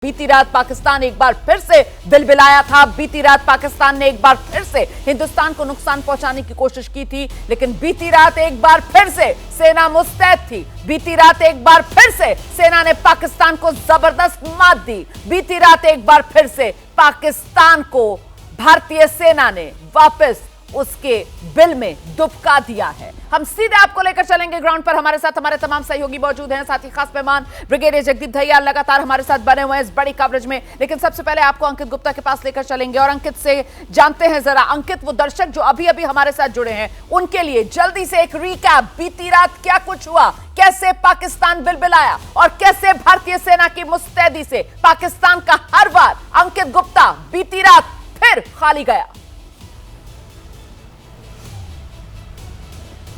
बीती रात पाकिस्तान एक बार फिर से बिलबिलाया था। बीती रात पाकिस्तान ने एक बार फिर से हिंदुस्तान को नुकसान पहुंचाने की कोशिश की थी, लेकिन बीती रात एक बार फिर से सेना मुस्तैद थी। बीती रात एक बार फिर से सेना ने पाकिस्तान को जबरदस्त मात दी। बीती रात एक बार फिर से पाकिस्तान को भारतीय सेना ने वापस उसके बिल में दुबका दिया है। हम सीधे आपको लेकर चलेंगे ग्राउंड पर। हमारे साथ हमारे तमाम सहयोगी मौजूद हैं, साथ ही खास मेहमान ब्रिगेडियर जगदीप दहिया लगातार हमारे साथ बने हुए हैं इस बड़ी कवरेज में। लेकिन सबसे पहले आपको अंकित गुप्ता के पास लेकर चलेंगे और अंकित से जानते हैं जरा। अंकित, वो दर्शक जो अभी अभी हमारे साथ जुड़े हैं उनके लिए जल्दी से एक रिकैप, बीती रात क्या कुछ हुआ, कैसे पाकिस्तान बिलबिलाया और कैसे भारतीय सेना की मुस्तैदी से पाकिस्तान का हर वार अंकित गुप्ता बीती रात फिर खाली गया।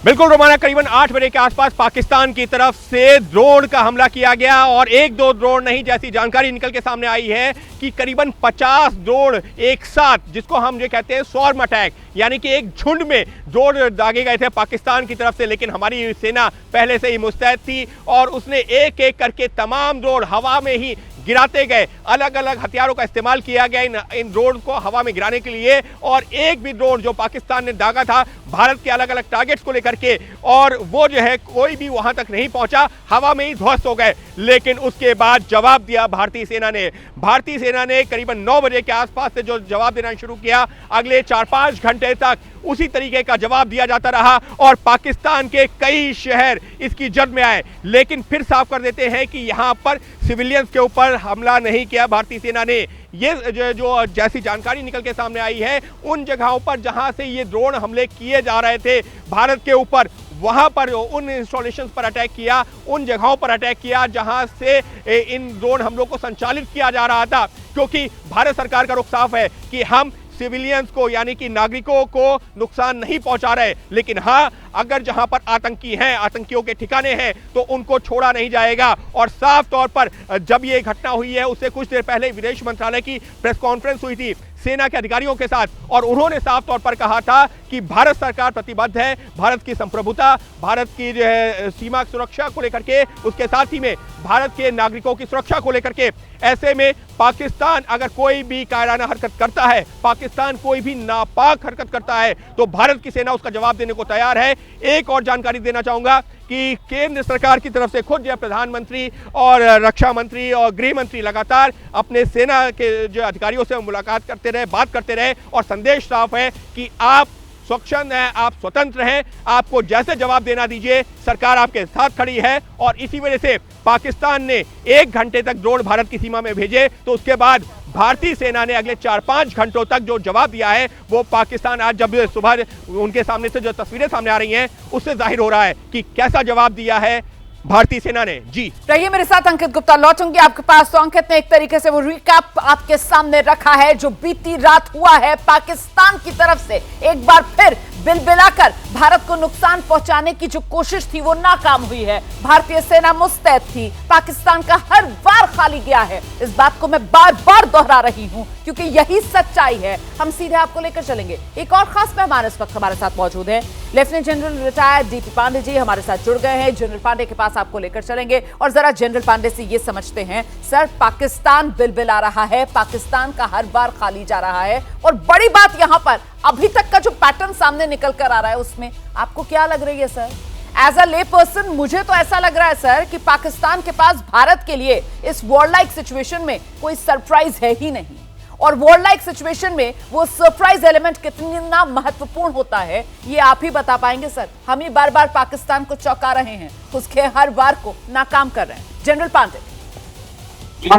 बिल्कुल रोमाना, करीबन 8 बजे के आसपास पाकिस्तान की तरफ से ड्रोन का हमला किया गया और एक दो ड्रोन नहीं, जैसी जानकारी निकल के सामने आई है कि करीबन 50 ड्रोन एक साथ, जिसको हम ये कहते हैं स्वॉर्म अटैक, यानी कि एक झुंड में ड्रोन दागे गए थे पाकिस्तान की तरफ से। लेकिन हमारी सेना पहले से ही मुस्तैद थी और उसने एक एक करके तमाम ड्रोन हवा में ही गिराते गए। अलग अलग हथियारों का इस्तेमाल किया गया इन ड्रोन को हवा में गिराने के लिए, और एक भी ड्रोन जो पाकिस्तान ने दागा था भारत के अलग अलग टारगेट्स को लेकर के, और वो जो है कोई भी वहां तक नहीं पहुंचा, हवा में ही ध्वस्त हो गए। लेकिन उसके बाद जवाब दिया भारतीय सेना ने। भारतीय सेना ने करीबन 9 बजे के आसपास से जो जवाब देना शुरू किया, अगले 4-5 घंटे तक उसी तरीके का जवाब दिया जाता रहा और पाकिस्तान के कई शहर इसकी जद में आए। लेकिन फिर साफ कर देते हैं कि यहां पर सिविलियंस के ऊपर हमला नहीं किया भारतीय सेना ने। ये जो जैसी जानकारी निकल के सामने आई है, उन जगहों पर जहां से ये ड्रोन हमले किए जा रहे थे भारत के ऊपर, वहां पर उन इंस्टॉलेशंस पर अटैक किया, उन जगहों पर अटैक किया जहां से इन ड्रोन हमलों को संचालित किया जा रहा था। क्योंकि भारत सरकार का रुख साफ है कि हम सिविलियंस को, यानी कि नागरिकों को नुकसान नहीं पहुंचा रहे, लेकिन हाँ, अगर जहां पर आतंकी हैं, आतंकियों के ठिकाने हैं, तो उनको छोड़ा नहीं जाएगा। और साफ तौर पर जब ये घटना हुई है, उससे कुछ देर पहले विदेश मंत्रालय की प्रेस कॉन्फ्रेंस हुई थी सेना के अधिकारियों के साथ, और उन्होंने साफ तौर पर कहा था कि भारत सरकार प्रतिबद्ध है भारत की संप्रभुता, भारत की जो है सीमा सुरक्षा को लेकर के, उसके साथ ही में भारत के नागरिकों की सुरक्षा को लेकर के। ऐसे में पाकिस्तान अगर कोई भी कायराना हरकत करता है, पाकिस्तान कोई भी नापाक हरकत करता है, तो भारत की सेना उसका जवाब देने को तैयार है। एक और जानकारी देना चाहूंगा कि केंद्र सरकार की तरफ से खुद जो प्रधानमंत्री और रक्षा मंत्री और गृह मंत्री लगातार अपने सेना के जो अधिकारियों से मुलाकात करते रहे, बात करते रहे, और संदेश साफ है कि आप स्वच्छंद हैं, आप स्वतंत्र हैं, आपको जैसे जवाब देना दीजिए, सरकार आपके साथ खड़ी है। और इसी वजह से पाकिस्तान ने 1 घंटे तक ड्रोन भारत की सीमा में भेजे, तो उसके बाद भारतीय सेना ने अगले 4-5 घंटों तक जो जवाब दिया है, वो पाकिस्तान आज जब सुबह उनके सामने से जो तस्वीरें सामने आ रही हैं, उससे जाहिर हो रहा है कि कैसा जवाब दिया है भारतीय सेना ने। जी रहिए मेरे साथ, अंकित गुप्ता लौटूंगी आपके पास। तो अंकित ने एक तरीके से वो रिकैप आपके सामने रखा है जो बीती रात हुआ है। पाकिस्तान की तरफ से एक बार फिर बिलबिलाकर भारत को नुकसान पहुंचाने की जो कोशिश थी वो नाकाम हुई है। भारतीय सेना मुस्तैद थी, पाकिस्तान का हर वार खाली गया है। इस बात को मैं बार बार दोहरा रही हूं क्योंकि यही सच्चाई है। हम सीधे आपको लेकर चलेंगे। एक और खास मेहमान इस वक्त हमारे साथ मौजूद हैं, lieutenant general retired DP Pandey ji हमारे साथ जुड़ गए हैं। जनरल पांडे के पास आपको लेकर चलेंगे और जरा जनरल पांडे से ये समझते हैं, सर पाकिस्तान बिलबिला रहा है, पाकिस्तान का हर बार खाली जा रहा है, और बड़ी बात यहां पर अभी तक का जो पैटर्न सामने निकल कर आ रहा है उसमें आपको क्या लग रही है सर? एज अ ले पर्सन मुझे तो ऐसा लग रहा है सर कि पाकिस्तान के पास भारत के लिए इस वॉर लाइक सिचुएशन में कोई सरप्राइज है ही नहीं, और वॉर लाइक सिचुएशन में वो सरप्राइज एलिमेंट कितना महत्वपूर्ण होता है ये आप ही बता पाएंगे सर। हम ही बार बार पाकिस्तान को चौंका रहे हैं, उसके हर बार को नाकाम कर रहे हैं। जनरल पांडे।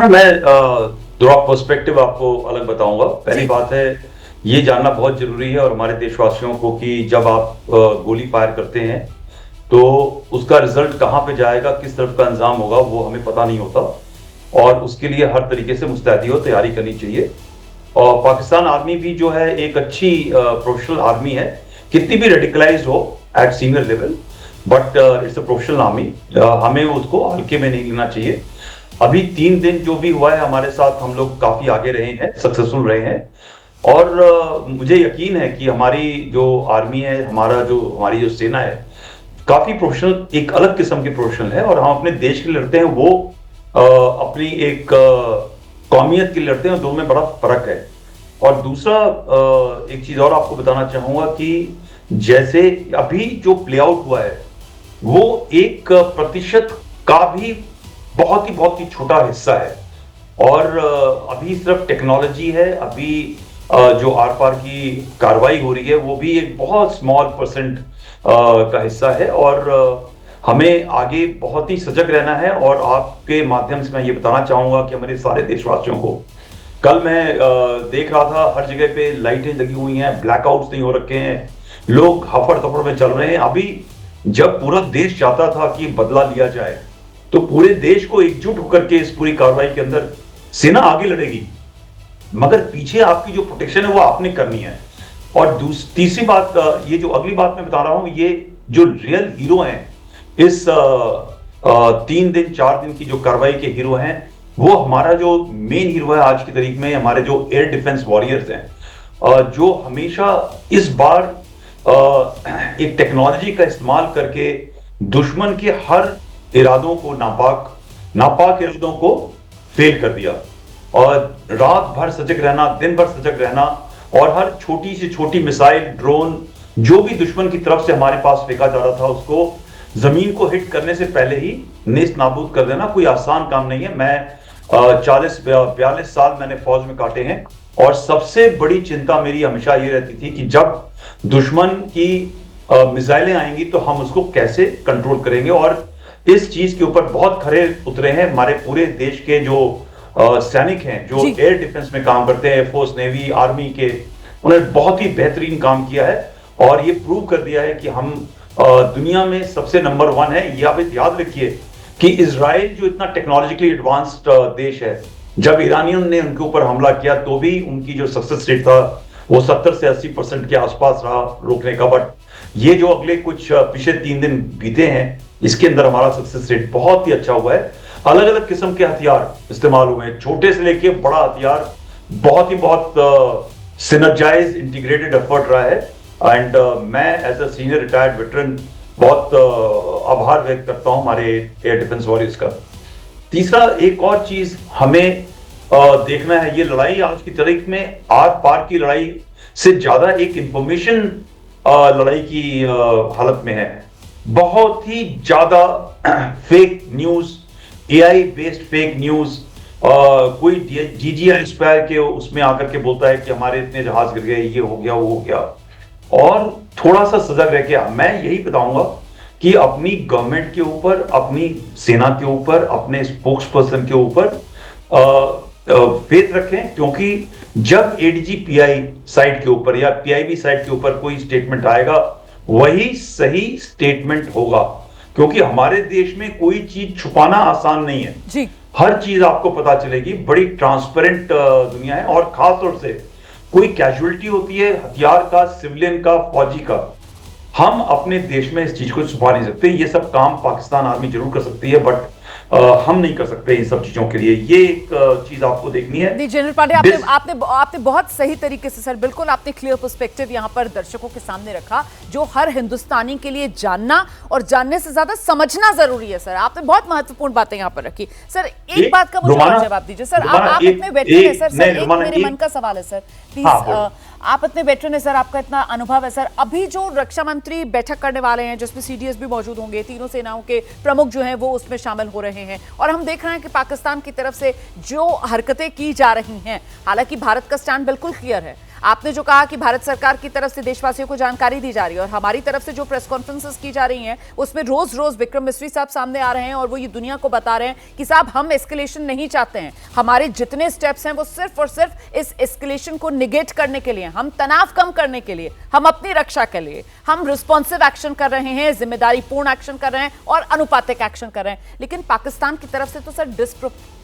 मैं दो पर्सपेक्टिव आपको अलग बताऊंगा। पहली बात है, ये जानना बहुत जरूरी है और हमारे देशवासियों को कि जब आप गोली फायर करते हैं तो उसका रिजल्ट कहां पे जाएगा, किस तरफ का अंजाम होगा, वो हमें पता नहीं होता, और उसके लिए हर तरीके से मुस्तैदी और तैयारी करनी चाहिए। और पाकिस्तान आर्मी भी जो है एक अच्छी प्रोफेशनल आर्मी है, कितनी भी रेडिकलाइज्ड हो at senior level, but it's a professional army. हमें उसको हल्के में नहीं लेना चाहिए। अभी 3 दिन जो भी हुआ है हमारे साथ, हम लोग काफी आगे रहे हैं, सक्सेसफुल रहे हैं, और मुझे यकीन है कि हमारी जो आर्मी है, हमारी जो सेना है, काफी प्रोफेशनल, एक अलग किस्म की प्रोफेशनल है, और हम अपने देश के लिए लड़ते हैं। वो अपनी एक कौमियत के लिए लड़ते हैं, दोनों में बड़ा फर्क है। और दूसरा एक चीज और आपको बताना चाहूंगा कि जैसे अभी जो प्ले आउट हुआ है वो 1% का भी बहुत ही छोटा हिस्सा है। और अभी सिर्फ टेक्नोलॉजी है, अभी जो आर पार की कार्रवाई हो रही है वो भी एक बहुत स्मॉल परसेंट का हिस्सा है। और हमें आगे बहुत ही सजग रहना है। और आपके माध्यम से मैं ये बताना चाहूंगा कि हमारे सारे देशवासियों को, कल मैं देख रहा था हर जगह पे लाइटें लगी हुई हैं, ब्लैकआउट्स नहीं हो रखे हैं, लोग हफड़ तफड़ में चल रहे हैं। अभी जब पूरा देश चाहता था कि बदला लिया जाए तो पूरे देश को एकजुट होकर के इस पूरी कार्रवाई के अंदर सेना आगे लड़ेगी, मगर पीछे आपकी जो प्रोटेक्शन है वो आपने करनी है। और तीसरी बात, ये जो अगली बात मैं बता रहा हूं, ये जो रियल हीरो हैं इस 3 दिन 4 दिन की जो कार्रवाई के हीरो हैं, वो हमारा जो मेन हीरो है आज की तारीख में, हमारे जो एयर डिफेंस वॉरियर्स हैं, जो हमेशा इस बार एक टेक्नोलॉजी का इस्तेमाल करके दुश्मन के हर इरादों को, नापाक इरादों को फेल कर दिया। और रात भर सजग रहना, दिन भर सजग रहना, और हर छोटी से छोटी मिसाइल, ड्रोन जो भी दुश्मन की तरफ से हमारे पास फेंका जा रहा था उसको जमीन को हिट करने से पहले ही नेस्त नाबूद कर देना कोई आसान काम नहीं है। मैं 40-42 साल मैंने फौज में काटे हैं, और सबसे बड़ी चिंता मेरी हमेशा ये रहती थी कि जब दुश्मन की मिसाइलें आएंगी तो हम उसको कैसे कंट्रोल करेंगे। और इस चीज के ऊपर बहुत खरे उतरे हैं हमारे पूरे देश के जो सैनिक हैं, जो एयर डिफेंस में काम करते हैं, एयरफोर्स, नेवी, आर्मी के, उन्होंने बहुत ही बेहतरीन काम किया है। और ये प्रूव कर दिया है कि हम दुनिया में सबसे नंबर 1 है। ये आप याद रखिए कि इजराइल जो इतना टेक्नोलॉजिकली एडवांस्ड देश है, जब ईरानियों ने उनके ऊपर हमला किया तो भी उनकी जो सक्सेस रेट था वो 70 से 80% के आसपास रहा रोकने का। बट ये जो अगले कुछ पिछले 3 दिन बीते हैं, इसके अंदर हमारा सक्सेस रेट बहुत ही अच्छा हुआ है। अलग अलग किस्म के हथियार इस्तेमाल हुए हैं, छोटे से लेके बड़ा हथियार, बहुत सिनर्जाइज इंटीग्रेटेड एफर्ट रहा है। एंड मैं as a senior retired veteran बहुत आभार व्यक्त करता हूं हमारे एयर डिफेंस वॉरियर्स का। तीसरा, एक और चीज हमें देखना है, ये लड़ाई आज की तारीख में आर पार की लड़ाई से ज्यादा एक इंफॉर्मेशन लड़ाई की हालत में है। बहुत ही ज्यादा fake news, AI based fake news, कोई DJI स्पायर के उसमें आकर के बोलता है कि हमारे इतने जहाज गिर गए, ये हो गया, वो हो गया। और थोड़ा सा सजग रह के मैं यही बताऊंगा कि अपनी गवर्नमेंट के ऊपर, अपनी सेना के ऊपर, अपने स्पोक्स पर्सन के ऊपर फेथ रखें, क्योंकि जब ADG-PI साइट के ऊपर या PIB साइट के ऊपर कोई स्टेटमेंट आएगा वही सही स्टेटमेंट होगा। क्योंकि हमारे देश में कोई चीज छुपाना आसान नहीं है जी। हर चीज आपको पता चलेगी, बड़ी ट्रांसपेरेंट दुनिया है। और खास तौर से कोई कैजुअलिटी होती है हथियार का, सिविलियन का, फौजी का, हम अपने देश में इस चीज को छुपा नहीं सकते। ये सब काम पाकिस्तान आर्मी जरूर कर सकती है, बट हम नहीं कर सकते इन सब चीजों के लिए। ये एक चीज आपको देखनी है। जनरल पांडे, आपने बहुत सही तरीके से सर, बिल्कुल आपने क्लियर पर्सपेक्टिव यहाँ पर दर्शकों के सामने रखा, जो हर हिंदुस्तानी के लिए जानना और जानने से ज्यादा समझना जरूरी है। सर, आपने बहुत महत्वपूर्ण बातें यहाँ पर रखी। सर, एक बात का मुझे और जवाब दीजिए। सर, आप इतने वेटरन है सर, एक मेरे मन का सवाल है सर, प्लीज। आप इतने वेटरन है सर, आपका इतना अनुभव है सर, अभी जो रक्षा मंत्री बैठक करने वाले हैं जिसमें CDS भी मौजूद होंगे, तीनों सेनाओं के प्रमुख जो हैं वो उसमें शामिल हो रहे हैं, और हम देख रहे हैं कि पाकिस्तान की तरफ से जो हरकतें की जा रही हैं, हालांकि भारत का स्टैंड बिल्कुल क्लियर है। आपने जो कहा कि भारत सरकार की तरफ से देशवासियों को जानकारी दी जा रही है, और हमारी तरफ से जो प्रेस कॉन्फ्रेंसेस की जा रही हैं उसमें रोज रोज विक्रम मिस्री साहब सामने आ रहे हैं और वो ये दुनिया को बता रहे हैं कि साहब हम एस्केलेशन नहीं चाहते हैं, हमारे जितने स्टेप्स हैं वो सिर्फ और सिर्फ इस एस्केलेशन को निगेट करने के लिए, हम तनाव कम करने के लिए, हम अपनी रक्षा के लिए, हम रिस्पॉन्सिव एक्शन कर रहे हैं, जिम्मेदारी पूर्ण एक्शन कर रहे हैं और अनुपातिक एक्शन कर रहे हैं। लेकिन पाकिस्तान की तरफ से तो सर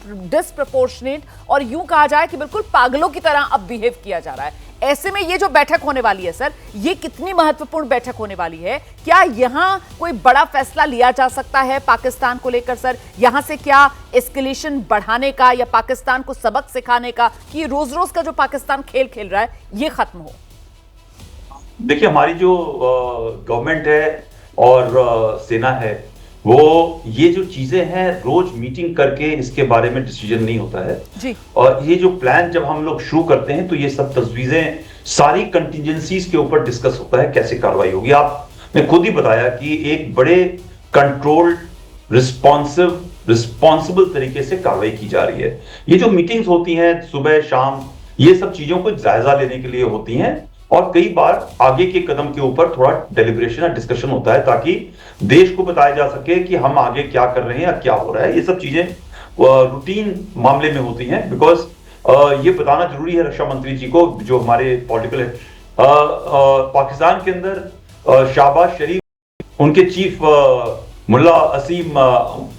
डिस्प्रपोर्शनेट और यूं कहा जाए कि बिल्कुल पागलों की तरह अब बिहेव किया जा रहा है। ऐसे में ये जो बैठक होने वाली है सर, ये कितनी महत्वपूर्ण बैठक होने वाली है? क्या यहां कोई बड़ा फैसला लिया जा सकता है पाकिस्तान को लेकर सर? यहां से क्या एस्केलेशन बढ़ाने का या पाकिस्तान को सबक सिखाने का कि रोज रोज का जो पाकिस्तान खेल खेल रहा है ये खत्म हो? देखिए, हमारी जो गवर्नमेंट है और सेना है, वो ये जो चीजें हैं रोज मीटिंग करके इसके बारे में डिसीजन नहीं होता है जी। और ये जो प्लान जब हम लोग शुरू करते हैं तो ये सब तजवीजें सारी कंटिजेंसीज के ऊपर डिस्कस होता है कैसे कार्रवाई होगी। आपने खुद ही बताया कि एक बड़े कंट्रोल्ड रिस्पॉन्सिबल तरीके से कार्रवाई की जा रही है। ये जो मीटिंग्स होती हैं सुबह शाम, ये सब चीजों को जायजा लेने के लिए होती हैं और कई बार आगे के कदम के ऊपर थोड़ा डेलिब्रेशन या डिस्कशन होता है ताकि देश को बताया जा सके कि हम आगे क्या कर रहे हैं या क्या हो रहा है। ये सब चीजें रूटीन मामले में होती हैं बिकॉज ये बताना जरूरी है रक्षा मंत्री जी को जो हमारे पॉलिटिकल है। पाकिस्तान के अंदर शाहबाज शरीफ उनके चीफ मुल्ला असीम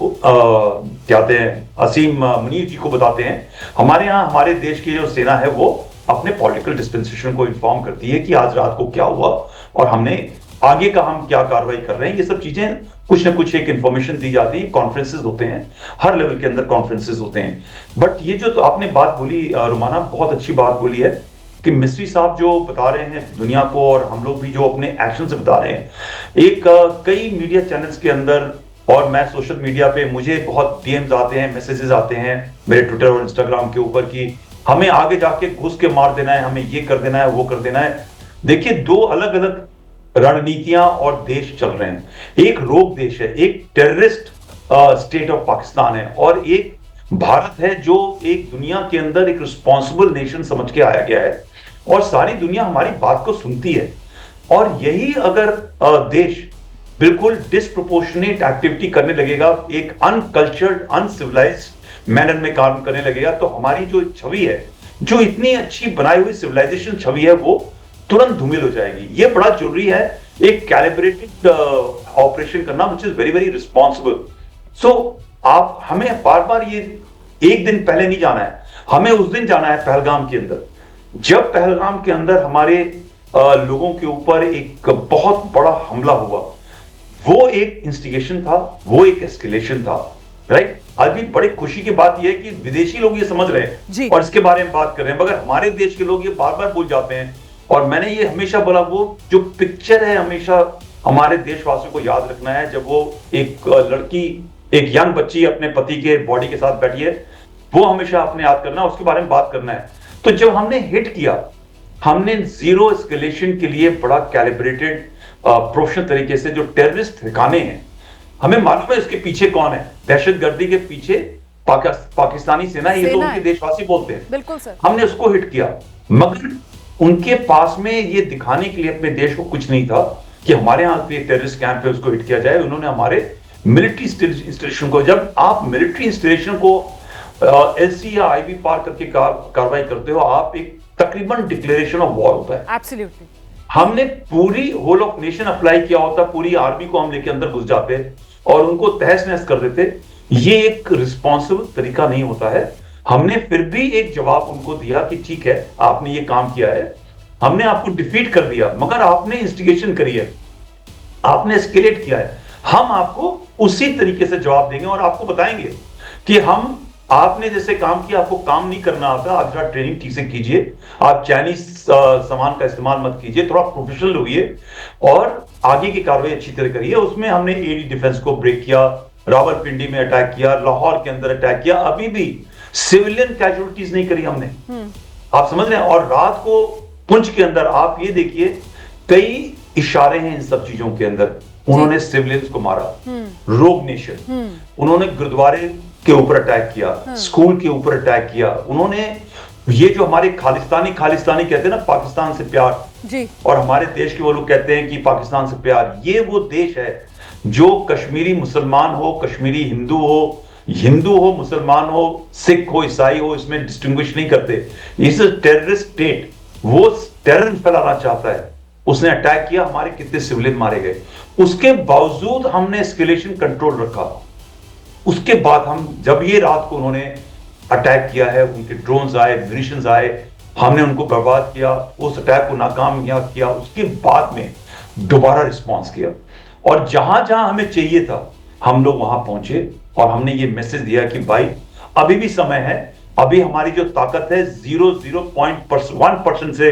कहते हैं असीम मुनीर जी को बताते हैं हमारे यहाँ हमारे देश की जो सेना है वो अपने पॉलिटिकल डिस्पेंसेशन को इन्फॉर्म करती है कि आज रात को क्या हुआ और हमने आगे का हम क्या कार्रवाई कर रहे हैं। ये सब चीजें कुछ ना कुछ एक इंफॉर्मेशन दी जाती है। कॉन्फ्रेंसेस होते हैं, हर लेवल के अंदर कॉन्फ्रेंसेस होते हैं। बट ये जो तो आपने बात बोली रुमाना, बहुत अच्छी बात बोली है कि मिस्ट्री साहब जो बता रहे हैं दुनिया को और हम लोग भी जो अपने एक्शन से बता रहे हैं। एक कई मीडिया चैनल्स के अंदर और मैं सोशल मीडिया पे मुझे बहुत डीएम्स आते हैं, मैसेजेस आते हैं मेरे ट्विटर और इंस्टाग्राम के ऊपर कि हमें आगे जाके घुस के मार देना है, हमें ये कर देना है, वो कर देना है। देखिए, दो अलग अलग रणनीतियां और देश चल रहे हैं। एक रोग देश है, एक टेररिस्ट स्टेट ऑफ पाकिस्तान है और एक भारत है जो एक दुनिया के अंदर एक रिस्पॉन्सिबल नेशन समझ के आया गया है और सारी दुनिया हमारी बात को सुनती है। और यही अगर देश बिल्कुल डिस्प्रोपोर्शनेट एक्टिविटी करने लगेगा, एक अनकल्चर्ड अनसिविलाइज्ड मैनर में काम करने लगेगा, तो हमारी जो छवि है, जो इतनी अच्छी बनाई हुई सिविलाइजेशन छवि है, वो तुरंत धूमिल हो जाएगी। ये बड़ा जरूरी है एक कैलिब्रेटेड ऑपरेशन करना which is very very responsible. So आप हमें बार बार ये एक दिन पहले नहीं जाना है, हमें उस दिन जाना है पहलगाम के अंदर जब पहलगाम के अंदर हमारे लोगों के ऊपर एक बहुत बड़ा हमला हुआ। वो एक इंस्टिगेशन था, वो एक एस्केलेशन था, राइट। अभी बड़ी खुशी की बात यह है कि विदेशी लोग ये समझ रहे हैं और इसके बारे में बात कर रहे हैं, मगर हमारे देश के लोग ये बार बार भूल जाते हैं। और मैंने ये हमेशा बोला, वो जो पिक्चर है हमेशा हमारे देशवासियों को याद रखना है। जब वो एक लड़की, एक यंग बच्ची अपने पति के बॉडी के साथ बैठी है, वो हमेशा अपने याद करना है, उसके बारे में बात करना है। तो जब हमने हिट किया, हमने जीरो एस्केलेशन के लिए बड़ा कैलिब्रेटेड प्रोफेशनल तरीके से जो टेररिस्ट ठिकाने हैं, हमें मालूम है इसके पीछे कौन है। दहशतगर्दी के पीछे पाकिस्तानी सेना, ये तो उनके देशवासी बोलते हैं। बिल्कुल सर। हमने उसको हिट किया, मगर उनके पास में ये दिखाने के लिए अपने देश को कुछ नहीं था कि हमारे यहाँ पे टेररिस्ट कैंप है, उसको हिट किया जाए। उन्होंने हमारे मिलिट्री इंस्टॉलेशन को, जब आप मिलिट्री इंस्टॉलेशन को एलसी या आईबी पार करके कार्रवाई करते हो, आप एक तकरीबन डिक्लेरेशन ऑफ वॉर होता है। एब्सोल्युटली। हमने पूरी होल ऑफ नेशन अप्लाई किया होता, पूरी आर्मी को हम लेके अंदर घुस जाते और उनको तहस नहस कर देते। ये एक रिस्पॉन्सिबल तरीका नहीं होता है। हमने फिर भी एक जवाब उनको दिया कि ठीक है, आपने ये काम किया है, हमने आपको डिफीट कर दिया, मगर आपने इंस्टिगेशन करी है, आपने एस्केलेट किया है। हम आपको उसी तरीके से जवाब देंगे और आपको बताएंगे कि हम आपने जैसे काम किया, आपको काम नहीं करना आता, आप जरा ट्रेनिंग ठीक से कीजिए, आप चाइनीज सामान का इस्तेमाल मत कीजिए, थोड़ा प्रोफेशनल होइए और आगे की कार्रवाई अच्छी तरह करिए। उसमें हमने एडी डिफेंस को ब्रेक किया, रावलपिंडी में अटैक किया, लाहौर के अंदर अटैक किया, अभी भी सिविलियन कैजुअलिटीज नहीं करी हमने। आप समझ रहे हैं। और रात को पुंछ के अंदर आप ये देखिए, कई इशारे हैं इन सब चीजों के अंदर। उन्होंने सिविलियंस को मारा, रोग नेशन, उन्होंने गुरुद्वारे के ऊपर अटैक किया, स्कूल के ऊपर अटैक किया, उन्होंने ये जो हमारे खालिस्तानी कहते हैं ना, पाकिस्तान से प्यार जी, और हमारे देश के वो लोग कहते हैं कि पाकिस्तान से प्यार, ये वो देश है जो कश्मीरी मुसलमान हो, कश्मीरी हिंदू हो, मुसलमान हो, सिख हो, ईसाई हो, इसमें डिस्टिंग्विश नहीं करते। इस टेररिस्ट स्टेट वो टेरर फैलाना चाहता है, उसने अटैक किया, हमारे कितने सिविलियन मारे गए। उसके बावजूद हमने एस्केलेशन कंट्रोल रखा। उसके बाद हम जब ये रात को उन्होंने अटैक किया है, उनके ड्रोन्स आए, म्यूनिशंस आए, हमने उनको बर्बाद किया, उस अटैक को नाकाम किया। उसके बाद में दोबारा रिस्पॉन्स किया और जहां जहां हमें चाहिए था हम लोग वहां पहुंचे और हमने ये मैसेज दिया कि भाई अभी भी समय है, अभी हमारी जो ताकत है 0.1% से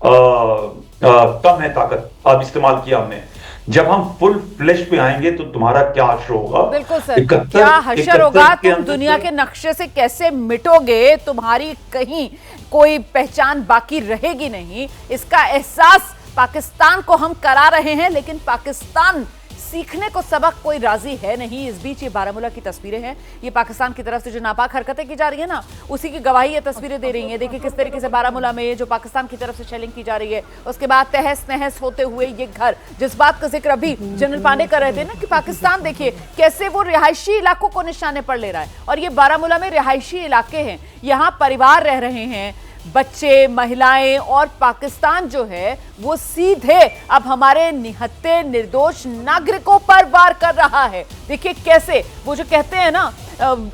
कम है ताकत, अब इस्तेमाल किया हमने। जब हम फुल फ्लैश पे आएंगे तो तुम्हारा क्या हश्र होगा। बिल्कुल सर, क्या हश्र होगा, तुम दुनिया के नक्शे से कैसे मिटोगे, तुम्हारी कहीं कोई पहचान बाकी रहेगी नहीं। इसका एहसास पाकिस्तान को हम करा रहे हैं, लेकिन पाकिस्तान सीखने को सबक कोई राजी है नहीं। इस बीच ये बारामूला की तस्वीरें हैं, ये पाकिस्तान की तरफ से जो नापाक हरकतें की जा रही है ना, उसी की गवाही ये तस्वीरें दे रही हैं। देखिए किस तरीके से बारामूला में जो पाकिस्तान की तरफ से शेलिंग की जा रही है, उसके बाद तहस नहस होते हुए ये घर, जिस बात का जिक्र अभी जनरल पांडे कर रहे थे ना कि पाकिस्तान देखिए कैसे वो रिहायशी इलाकों को निशाने पर ले रहा है। और ये बारामूला में रिहायशी इलाके हैं, यहाँ परिवार रह रहे हैं, बच्चे, महिलाएं, और पाकिस्तान जो है वो सीधे अब हमारे निहत्थे निर्दोष नागरिकों पर वार कर रहा है। देखिए कैसे वो जो कहते हैं ना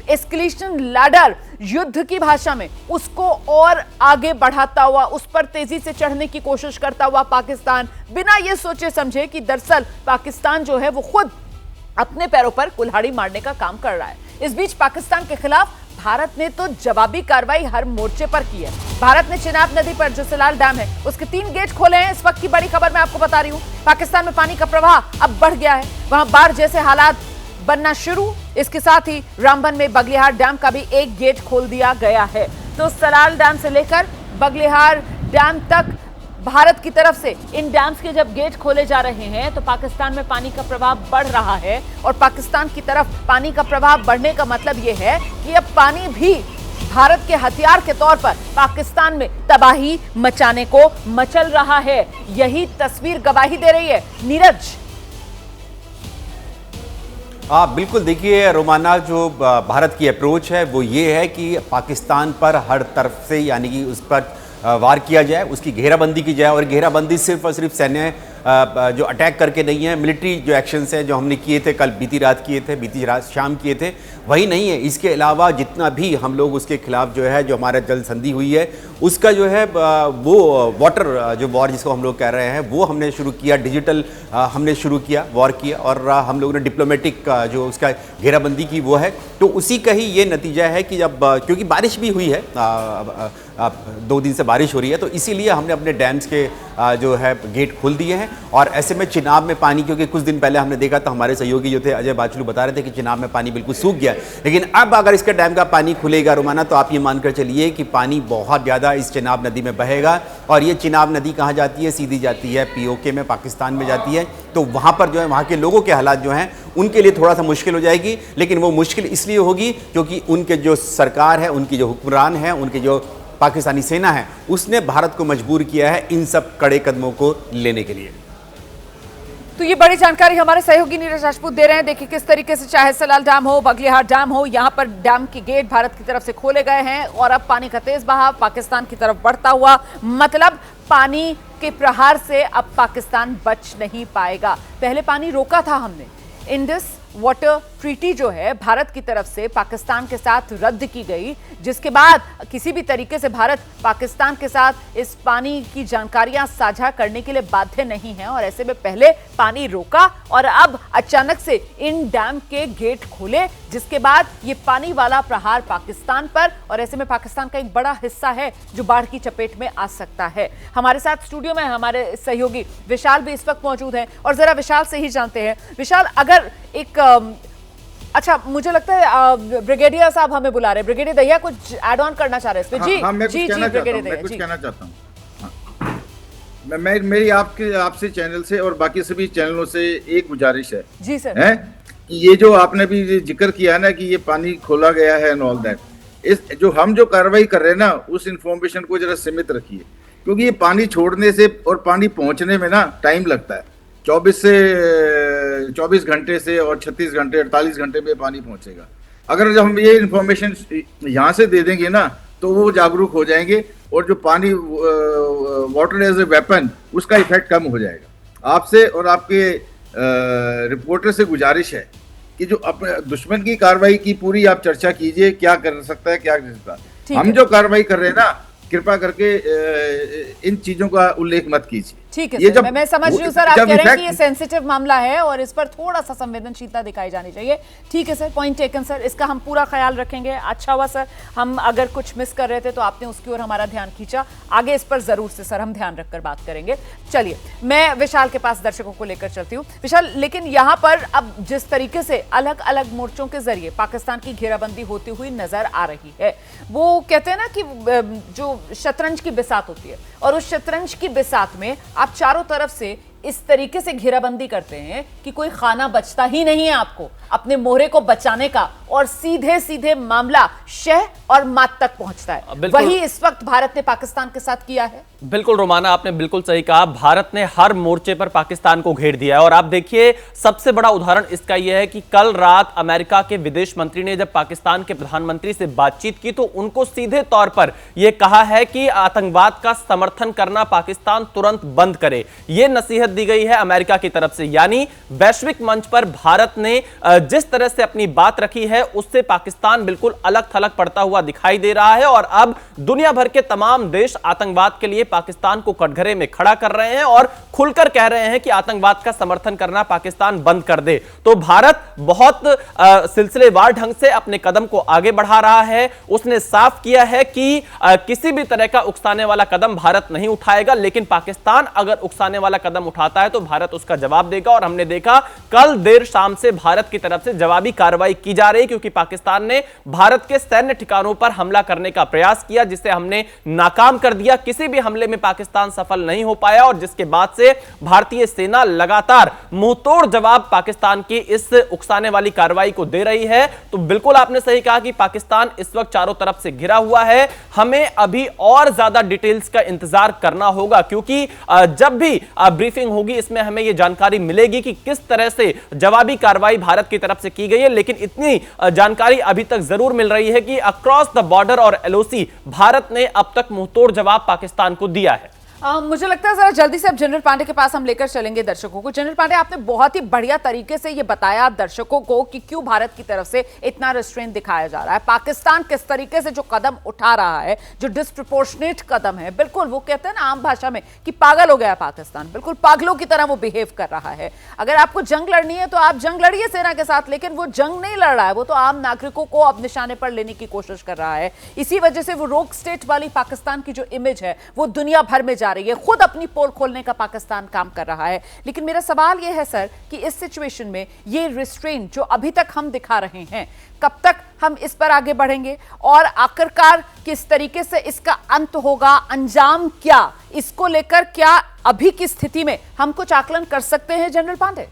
एस्केलेशन लैडर युद्ध की भाषा में, उसको और आगे बढ़ाता हुआ, उस पर तेजी से चढ़ने की कोशिश करता हुआ पाकिस्तान, बिना ये सोचे समझे कि दरअसल पाकिस्तान जो है वो खुद अपने पैरों पर कुल्हाड़ी मारने का काम कर रहा है। इस बीच पाकिस्तान के खिलाफ भारत ने तो जवाबी कार्रवाई हर मोर्चे पर की है। भारत ने चिनाब नदी पर जो सलाल डैम है उसके 3 गेट खोले हैं। इस वक्त की बड़ी खबर मैं आपको बता रही हूं, पाकिस्तान में पानी का प्रवाह अब बढ़ गया है, वहां बाढ़ जैसे हालात बनना शुरू। इसके साथ ही रामबन में बगलिहार डैम का भी 1 गेट खोल दिया गया है। तो सलाल डैम से लेकर बगलिहार डैम तक भारत की तरफ से इन डैम्स के जब गेट खोले जा रहे हैं तो पाकिस्तान में पानी का प्रवाह बढ़ रहा है। और पाकिस्तान की तरफ पानी का प्रवाह बढ़ने का मतलब यह है कि अब पानी भी भारत के हथियार के तौर पर पाकिस्तान में तबाही मचाने को मचल रहा है। यही तस्वीर गवाही दे रही है। नीरज, बिल्कुल, देखिए रोमाना, जो भारत की अप्रोच है वो ये है कि पाकिस्तान पर हर तरफ से यानी कि उस पर वार किया जाए, उसकी घेराबंदी की जाए। और घेराबंदी सिर्फ और सिर्फ सैन्य जो अटैक करके नहीं है, मिलिट्री जो एक्शंस हैं जो हमने किए थे, कल बीती रात किए थे, बीती रात शाम किए थे, वही नहीं है। इसके अलावा जितना भी हम लोग उसके खिलाफ जो है, जो हमारा जल संधि हुई है उसका जो है वो वाटर जो वॉर जिसको हम लोग कह रहे हैं वो हमने शुरू किया, डिजिटल हमने शुरू किया, वॉर किया। और हम लोगों ने डिप्लोमेटिक जो उसका घेराबंदी की वो है। तो उसी का ही ये नतीजा है कि जब क्योंकि बारिश भी हुई है, 2 दिन से बारिश हो रही है, तो इसीलिए हमने अपने डैम्स के जो है गेट खोल दिए हैं। और ऐसे में चिनाब में पानी, क्योंकि कुछ दिन पहले हमने देखा था, हमारे सहयोगी जो थे अजय बाचलू बता रहे थे कि चिनाब में पानी बिल्कुल सूख गया है। लेकिन अब अगर इसका डैम का पानी खुलेगा रोमाना, तो आप ये मानकर चलिए कि पानी बहुत ज़्यादा इस चिनाब नदी में बहेगा। और ये चिनाब नदी कहाँ जाती है? सीधी जाती है POK में, पाकिस्तान में जाती है। तो वहाँ पर जो है वहाँ के लोगों के हालात जो हैं उनके लिए थोड़ा सा मुश्किल हो जाएगी। लेकिन वो मुश्किल इसलिए होगी क्योंकि उनके जो सरकार है, उनकी जो हुक्मरान है, उनके जो पाकिस्तानी सेना है, उसने भारत को मजबूर किया है इन सब कड़े कदमों को लेने के लिए। तो ये बड़ी जानकारी हमारे सहयोगी नीरज राजपूत दे रहे हैं। देखिए किस तरीके से चाहे सलाल डैम हो, बगलिहार डैम हो, यहाँ पर डैम के गेट भारत की तरफ से खोले गए हैं और अब पानी का तेज बहाव पाकिस्तान की तरफ बढ़ता हुआ, मतलब पानी के प्रहार से अब पाकिस्तान बच नहीं पाएगा। पहले पानी रोका था हमने, इंडस वाटर ट्रीटी जो है भारत की तरफ से पाकिस्तान के साथ रद्द की गई, जिसके बाद किसी भी तरीके से भारत पाकिस्तान के साथ इस पानी की जानकारियां साझा करने के लिए बाध्य नहीं है। और ऐसे में पहले पानी रोका और अब अचानक से इन डैम के गेट खोले, जिसके बाद ये पानी वाला प्रहार पाकिस्तान पर, और ऐसे में पाकिस्तान का एक बड़ा हिस्सा है जो बाढ़ की चपेट में आ सकता है। हमारे साथ स्टूडियो में हमारे सहयोगी विशाल भी इस वक्त मौजूद हैं और जरा विशाल से ही जानते हैं। विशाल, अगर एक अच्छा, मुझे लगता है ब्रिगेडियर साहब हमें बुला रहे हैं। ब्रिगेडियर दहिया कुछ ऐड ऑन करना चाह रहे हैं इस पे? जी मैं कुछ कहना चाहता हूँ। मेरी आपसे चैनल से और बाकी सभी चैनलों से एक गुजारिश है। जी सर। है ये जो आपने भी जिक्र किया है ना कि ये पानी खोला गया है एंड ऑल दैट, इस जो हम जो कार्रवाई कर रहे हैं ना, उस इंफॉर्मेशन को जरा सीमित रखिए, क्योंकि ये पानी छोड़ने से और पानी पहुंचने में ना टाइम लगता है। 24 घंटे से और 36 घंटे 48 घंटे में पानी पहुंचेगा। अगर जब हम ये इंफॉर्मेशन यहाँ से दे देंगे ना तो वो जागरूक हो जाएंगे और जो पानी वाटर एज ए वेपन, उसका इफेक्ट कम हो जाएगा। आपसे और आपके रिपोर्टर से गुजारिश है कि जो अपने दुश्मन की कार्रवाई की पूरी आप चर्चा कीजिए, क्या कर सकता है, क्या कर सकता है। हम जो कार्रवाई कर रहे हैं ना, कृपा करके इन चीजों का उल्लेख मत कीजिए। ठीक है ये सर, जब मैं समझ रही हूँ सर, आप जब कह रहे हैं कि ये इफेक्ट सेंसिटिव मामला है और इस पर थोड़ा सा संवेदनशीलता दिखाई जानी चाहिए। ठीक है सर, पॉइंट टेकन सर, इसका हम पूरा ख्याल रखेंगे। अच्छा हुआ सर, हम अगर कुछ मिस कर रहे थे तो आपने उसकी ओर हमारा ध्यान खींचा। आगे इस पर जरूर से सर हम ध्यान रखकर बात करेंगे। चलिए, मैं विशाल के पास दर्शकों को लेकर चलती हूँ। विशाल, लेकिन यहाँ पर अब जिस तरीके से अलग अलग मोर्चों के जरिए पाकिस्तान की घेराबंदी होती हुई नजर आ रही है, वो कहते हैं ना कि जो शतरंज की बिसात होती है, और उस शतरंज की बिसात में आप चारों तरफ से इस तरीके से घेराबंदी करते हैं कि कोई खाना बचता ही नहीं है आपको अपने मोहरे को बचाने का, और सीधे सीधे मामला शह और मात तक पहुंचता है। वही इस वक्त भारत ने पाकिस्तान के साथ किया है। बिल्कुल रोमाना, आपने बिल्कुल सही कहा। भारत ने हर मोर्चे पर पाकिस्तान को घेर दिया है। और आप देखिए, सबसे बड़ा उदाहरण इसका यह है कि कल रात अमेरिका के विदेश मंत्री ने जब पाकिस्तान के प्रधानमंत्री से बातचीत की तो उनको सीधे तौर पर यह कहा है कि आतंकवाद का समर्थन करना पाकिस्तान तुरंत बंद करे। यह नसीहत दी गई है अमेरिका की तरफ से। यानी वैश्विक मंच पर भारत ने जिस तरह से अपनी बात रखी है उससे पाकिस्तान बिल्कुल अलग थलग पड़ता हुआ दिखाई दे रहा है। और अब दुनिया भर के तमाम देश आतंकवाद के लिए पाकिस्तान को कटघरे में खड़ा कर रहे हैं और खुलकर कह रहे हैं कि आतंकवाद का समर्थन करना पाकिस्तान बंद कर दे। तो भारत बहुत सिलसिलेवार ढंग से अपने कदम को आगे बढ़ा रहा है। उसने साफ किया है कि किसी भी तरह का उकसाने वाला कदम भारत नहीं उठाएगा, लेकिन पाकिस्तान अगर उकसाने वाला कदम उठाता है तो भारत उसका जवाब देगा। और हमने देखा कल देर शाम से भारत की तरफ से जवाबी कार्रवाई की जा रही है, क्योंकि पाकिस्तान ने भारत के सैन्य ठिकानों पर हमला करने का प्रयास किया, जिसे हमने नाकाम कर दिया। किसी भी हमले में पाकिस्तान सफल नहीं हो पाया, और जिसके बाद से भारतीय सेना लगातार मुंहतोड़ जवाब पाकिस्तान की इस उकसाने वाली कार्रवाई को दे रही है। तो बिल्कुल आपने सही कहा कि पाकिस्तान इस वक्त चारों तरफ से घिरा हुआ है। हमें अभी और ज्यादा डिटेल्स का इंतजार करना होगा, क्योंकि जब भी ब्रीफिंग होगी इसमें हमें यह जानकारी मिलेगी कि किस तरह से जवाबी कार्रवाई भारत की तरफ से की गई है। लेकिन इतनी जानकारी अभी तक जरूर मिल रही है कि अक्रॉस द बॉर्डर और एलओसी भारत ने अब तक मुंहतोड़ जवाब पाकिस्तान को दिया है। मुझे लगता है जरा जल्दी से अब जनरल पांडे के पास हम लेकर चलेंगे दर्शकों को। जनरल पांडे, आपने बहुत ही बढ़िया तरीके से ये बताया दर्शकों को कि क्यों भारत की तरफ से इतना रेस्ट्रेंट दिखाया जा रहा है। पाकिस्तान किस तरीके से जो कदम उठा रहा है, जो डिस्प्रपोर्शनेट कदम है, बिल्कुल वो कहते हैं ना आम भाषा में कि पागल हो गया पाकिस्तान, बिल्कुल पागलों की तरह वो बिहेव कर रहा है। अगर आपको जंग लड़नी है तो आप जंग लड़िए सेना के साथ, लेकिन वो जंग नहीं लड़ रहा है, वो तो आम नागरिकों को अब निशाने पर लेने की कोशिश कर रहा है। इसी वजह से वो रोक स्टेट वाली पाकिस्तान की जो इमेज है वो दुनिया भर में जा रही है। खुद अपनी पोल खोलने का पाकिस्तान काम कर रहा है। लेकिन मेरा सवाल यह है सर कि इस सिचुएशन में ये रिस्ट्रेंट जो अभी तक हम दिखा रहे हैं, कब तक हम इस पर आगे बढ़ेंगे और आखिरकार किस तरीके से इसका अंत होगा, अंजाम क्या, इसको लेकर क्या अभी की स्थिति में हम कुछ आकलन कर सकते हैं जनरल पांडे?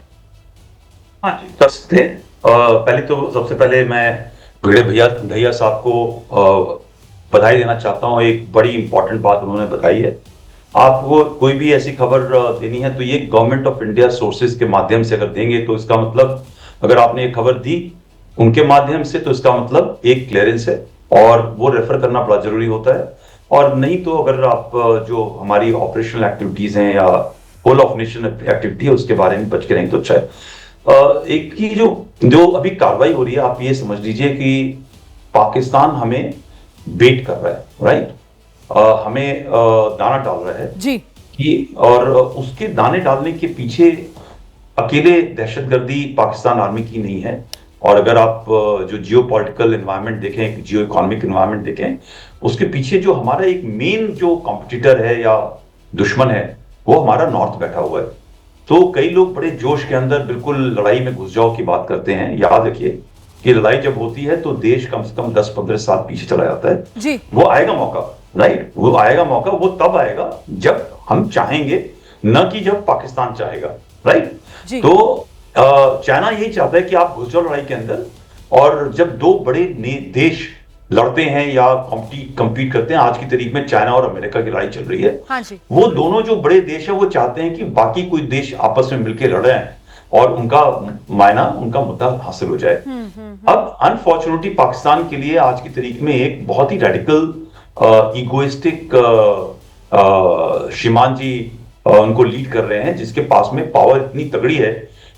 हाँ जी, कर सकते हैं। पहले तो सबसे पहले मैं भिड़े भैया साहब को बधाई देना चाहता हूँ। एक बड़ी इंपॉर्टेंट बात उन्होंने बताई है। आपको कोई भी ऐसी खबर देनी है तो ये गवर्नमेंट ऑफ इंडिया सोर्सेज के माध्यम से अगर देंगे तो इसका मतलब, अगर आपने ये खबर दी उनके माध्यम से तो इसका मतलब एक क्लियरेंस है, और वो रेफर करना बड़ा जरूरी होता है। और नहीं तो अगर आप जो हमारी ऑपरेशनल एक्टिविटीज हैं या होल ऑफ नेशन एक्टिविटी है उसके बारे में बच के नहीं तो अच्छा है। एक की जो अभी कार्रवाई हो रही है, आप ये समझ लीजिए कि पाकिस्तान हमें बेट कर रहा है, राइट, हमें दाना डाल रहा है जी कि, और उसके दाने डालने के पीछे अकेले दहशतगर्दी पाकिस्तान आर्मी की नहीं है। और अगर आप जो जियो पॉलिटिकल एनवायरनमेंट देखें, जियो इकोनॉमिक एनवायरनमेंट देखें, उसके पीछे जो हमारा एक मेन जो कॉम्पिटिटर है या दुश्मन है वो हमारा नॉर्थ बैठा हुआ है। तो कई लोग बड़े जोश के अंदर बिल्कुल लड़ाई में घुस जाओ की बात करते हैं। याद रखिए कि लड़ाई जब होती है तो देश कम से कम 10-15 साल पीछे चला जाता है जी। वो आएगा मौका, राइट, वो आएगा मौका, वो तब आएगा जब हम चाहेंगे, न कि जब पाकिस्तान चाहेगा, राइट। तो चाइना यही चाहता है कि आप घुस जाओ लड़ाई के अंदर, और जब दो बड़े देश लड़ते हैं या कंपीट करते हैं, आज की तारीख में चाइना और अमेरिका की लड़ाई चल रही है, हाँ जी। वो दोनों जो बड़े देश है वो चाहते हैं कि बाकी कोई देश आपस में मिलकर लड़ रहे हैं और उनका मायना, उनका मुद्दा हासिल हो जाए। अब अनफॉर्चुनेटली पाकिस्तान के लिए आज की तारीख में एक बहुत ही रेडिकल इगोइस्टिक शिमान जी उनको लीड कर रहे हैं, जिसके पास में पावर इतनी तगड़ी है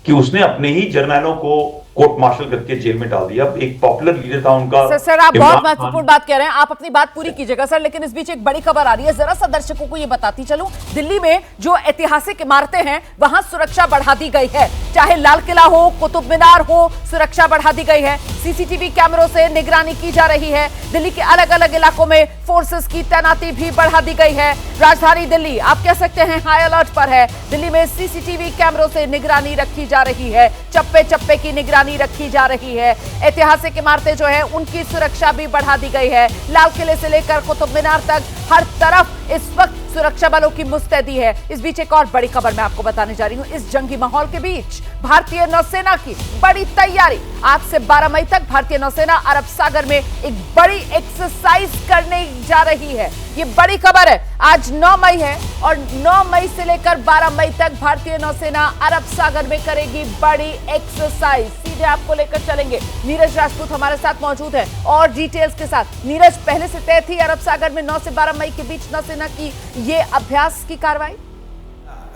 कि उसने अपने ही जर्नैलों को कोर्ट मार्शल करके जेल में डाल दिया। एक पॉपुलर लीडर था उनका। सर आप बहुत महत्वपूर्ण बात कह रहे हैं, आप अपनी बात पूरी कीजिएगा सर, लेकिन इस बीच एक बड़ी खबर आ रही है, जरा सा दर्शकों को ये बताती चलूं। दिल्ली में जो ऐतिहासिक इमारतें हैं वहां सुरक्षा बढ़ा दी गई है, चाहे लाल किला हो, कुतुब मीनार हो, सुरक्षा बढ़ा दी गई है। सीसीटीवी कैमरों से निगरानी की जा रही है। दिल्ली के अलग अलग इलाकों में फोर्सेस की तैनाती भी बढ़ा दी गई है। राजधानी दिल्ली आप कह सकते हैं हाई अलर्ट पर है। दिल्ली में सीसीटीवी कैमरों से निगरानी रखी जा रही है, चप्पे चप्पे की निगरानी रखी जा रही है। ऐतिहासिक इमारतें जो है उनकी सुरक्षा भी बढ़ा दी गई है। लाल किले से लेकर कुतुब मीनार तक हर तरफ इस वक्त सुरक्षा बलों की मुस्तैदी है। इस बीच एक और बड़ी खबर मैं आपको बताने जा रही हूं। इस जंगी माहौल के बीच भारतीय नौसेना की बड़ी तैयारी। आज से 12 मई तक भारतीय नौसेना अरब सागर में एक बड़ी एक्सरसाइज करने जा रही है। ये बड़ी खबर है। आज 9 मई है और 9 मई से लेकर 12 मई तक भारतीय नौसेना अरब सागर में करेगी बड़ी एक्सरसाइज। सीधे आपको लेकर चलेंगे, नीरज राजपूत हमारे साथ मौजूद है और डिटेल्स के साथ। नीरज, पहले से तय थी अरब सागर में 9 से 12 मई के बीच नौसेना की ये अभ्यास की कार्रवाई?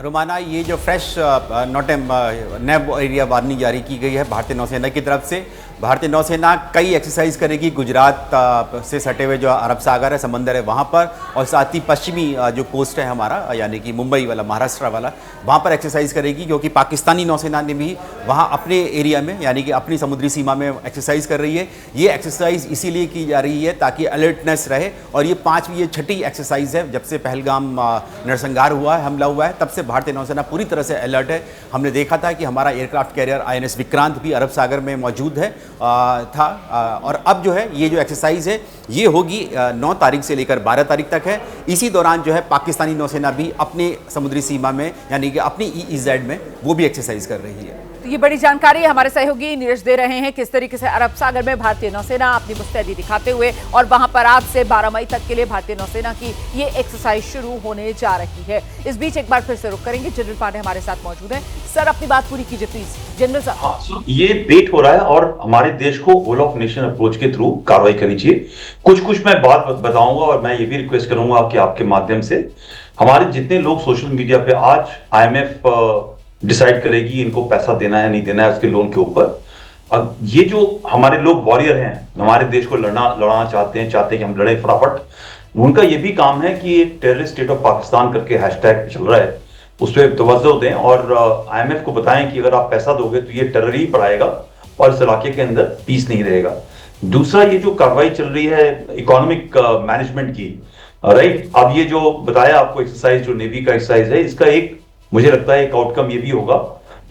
रोमाना, ये जो फ्रेश नैब एरिया वार्निंग जारी की गई है भारतीय नौसेना की तरफ से। भारतीय नौसेना कई एक्सरसाइज करेगी गुजरात से सटे हुए जो अरब सागर है, समंदर है वहाँ पर, और साथ ही पश्चिमी जो कोस्ट है हमारा, यानी कि मुंबई वाला, महाराष्ट्र वाला, वहाँ पर एक्सरसाइज करेगी, क्योंकि पाकिस्तानी नौसेना ने भी वहाँ अपने एरिया में, यानी कि अपनी समुद्री सीमा में एक्सरसाइज कर रही है। ये एक्सरसाइज इसीलिए की जा रही है ताकि अलर्टनेस रहे, और ये 5वीं ये छठी एक्सरसाइज है। जब से पहलगाम नरसंहार हुआ है, हमला हुआ है, तब से भारतीय नौसेना पूरी तरह से अलर्ट है। हमने देखा था कि हमारा एयरक्राफ्ट कैरियर INS विक्रांत भी अरब सागर में मौजूद है और अब जो है ये जो एक्सरसाइज है ये होगी 9 तारीख से लेकर 12 तारीख तक है। इसी दौरान जो है पाकिस्तानी नौसेना भी अपने समुद्री सीमा में, यानी कि अपनी EEZ में, वो भी एक्सरसाइज कर रही है। तो ये बड़ी जानकारी हमारे सहयोगी नीरज दे रहे हैं, किस तरीके से अरब सागर में भारतीय नौसेना अपनी मुस्तैदी दिखाते हुए, और वहां पर आज से 12 मई तक के लिए भारतीय नौसेना की ये एक्सरसाइज शुरू होने जा रही है। इस बीच एक बार फिर से रुक करेंगे, जनरल पांडे हमारे साथ मौजूद हैं। सर अपनी बात पूरी कीजिए प्लीज। जनरल साहब, ये वेट हो रहा है और हमारे देश को होल ऑफ नेशन अप्रोच के थ्रू कार्रवाई करनी चाहिए। कुछ मैं बात बताऊंगा और मैं ये भी रिक्वेस्ट करूंगा कि आपके माध्यम से हमारे जितने लोग सोशल मीडिया पे, आज IMF डिसाइड करेगी इनको पैसा देना है नहीं देना है उसके लोन के ऊपर। अब ये जो हमारे लोग वॉरियर हैं, हमारे देश को लड़ना चाहते हैं कि हम लड़े फटाफट, उनका ये भी काम है कि एक टेररिस्ट स्टेट ऑफ पाकिस्तान करके हैशटैग चल रहा है, उस पर तवज्जो दें और IMF को बताएं कि अगर आप पैसा दोगे तो ये टेरर ही बढ़ाएगा और इस इलाके के अंदर पीस नहीं रहेगा। दूसरा, ये जो कार्रवाई चल रही है इकोनॉमिक मैनेजमेंट की, राइट, अब ये जो बताया आपको एक्सरसाइज, जो नेवी का एक्सरसाइज है, इसका एक मुझे लगता है एक आउटकम ये भी होगा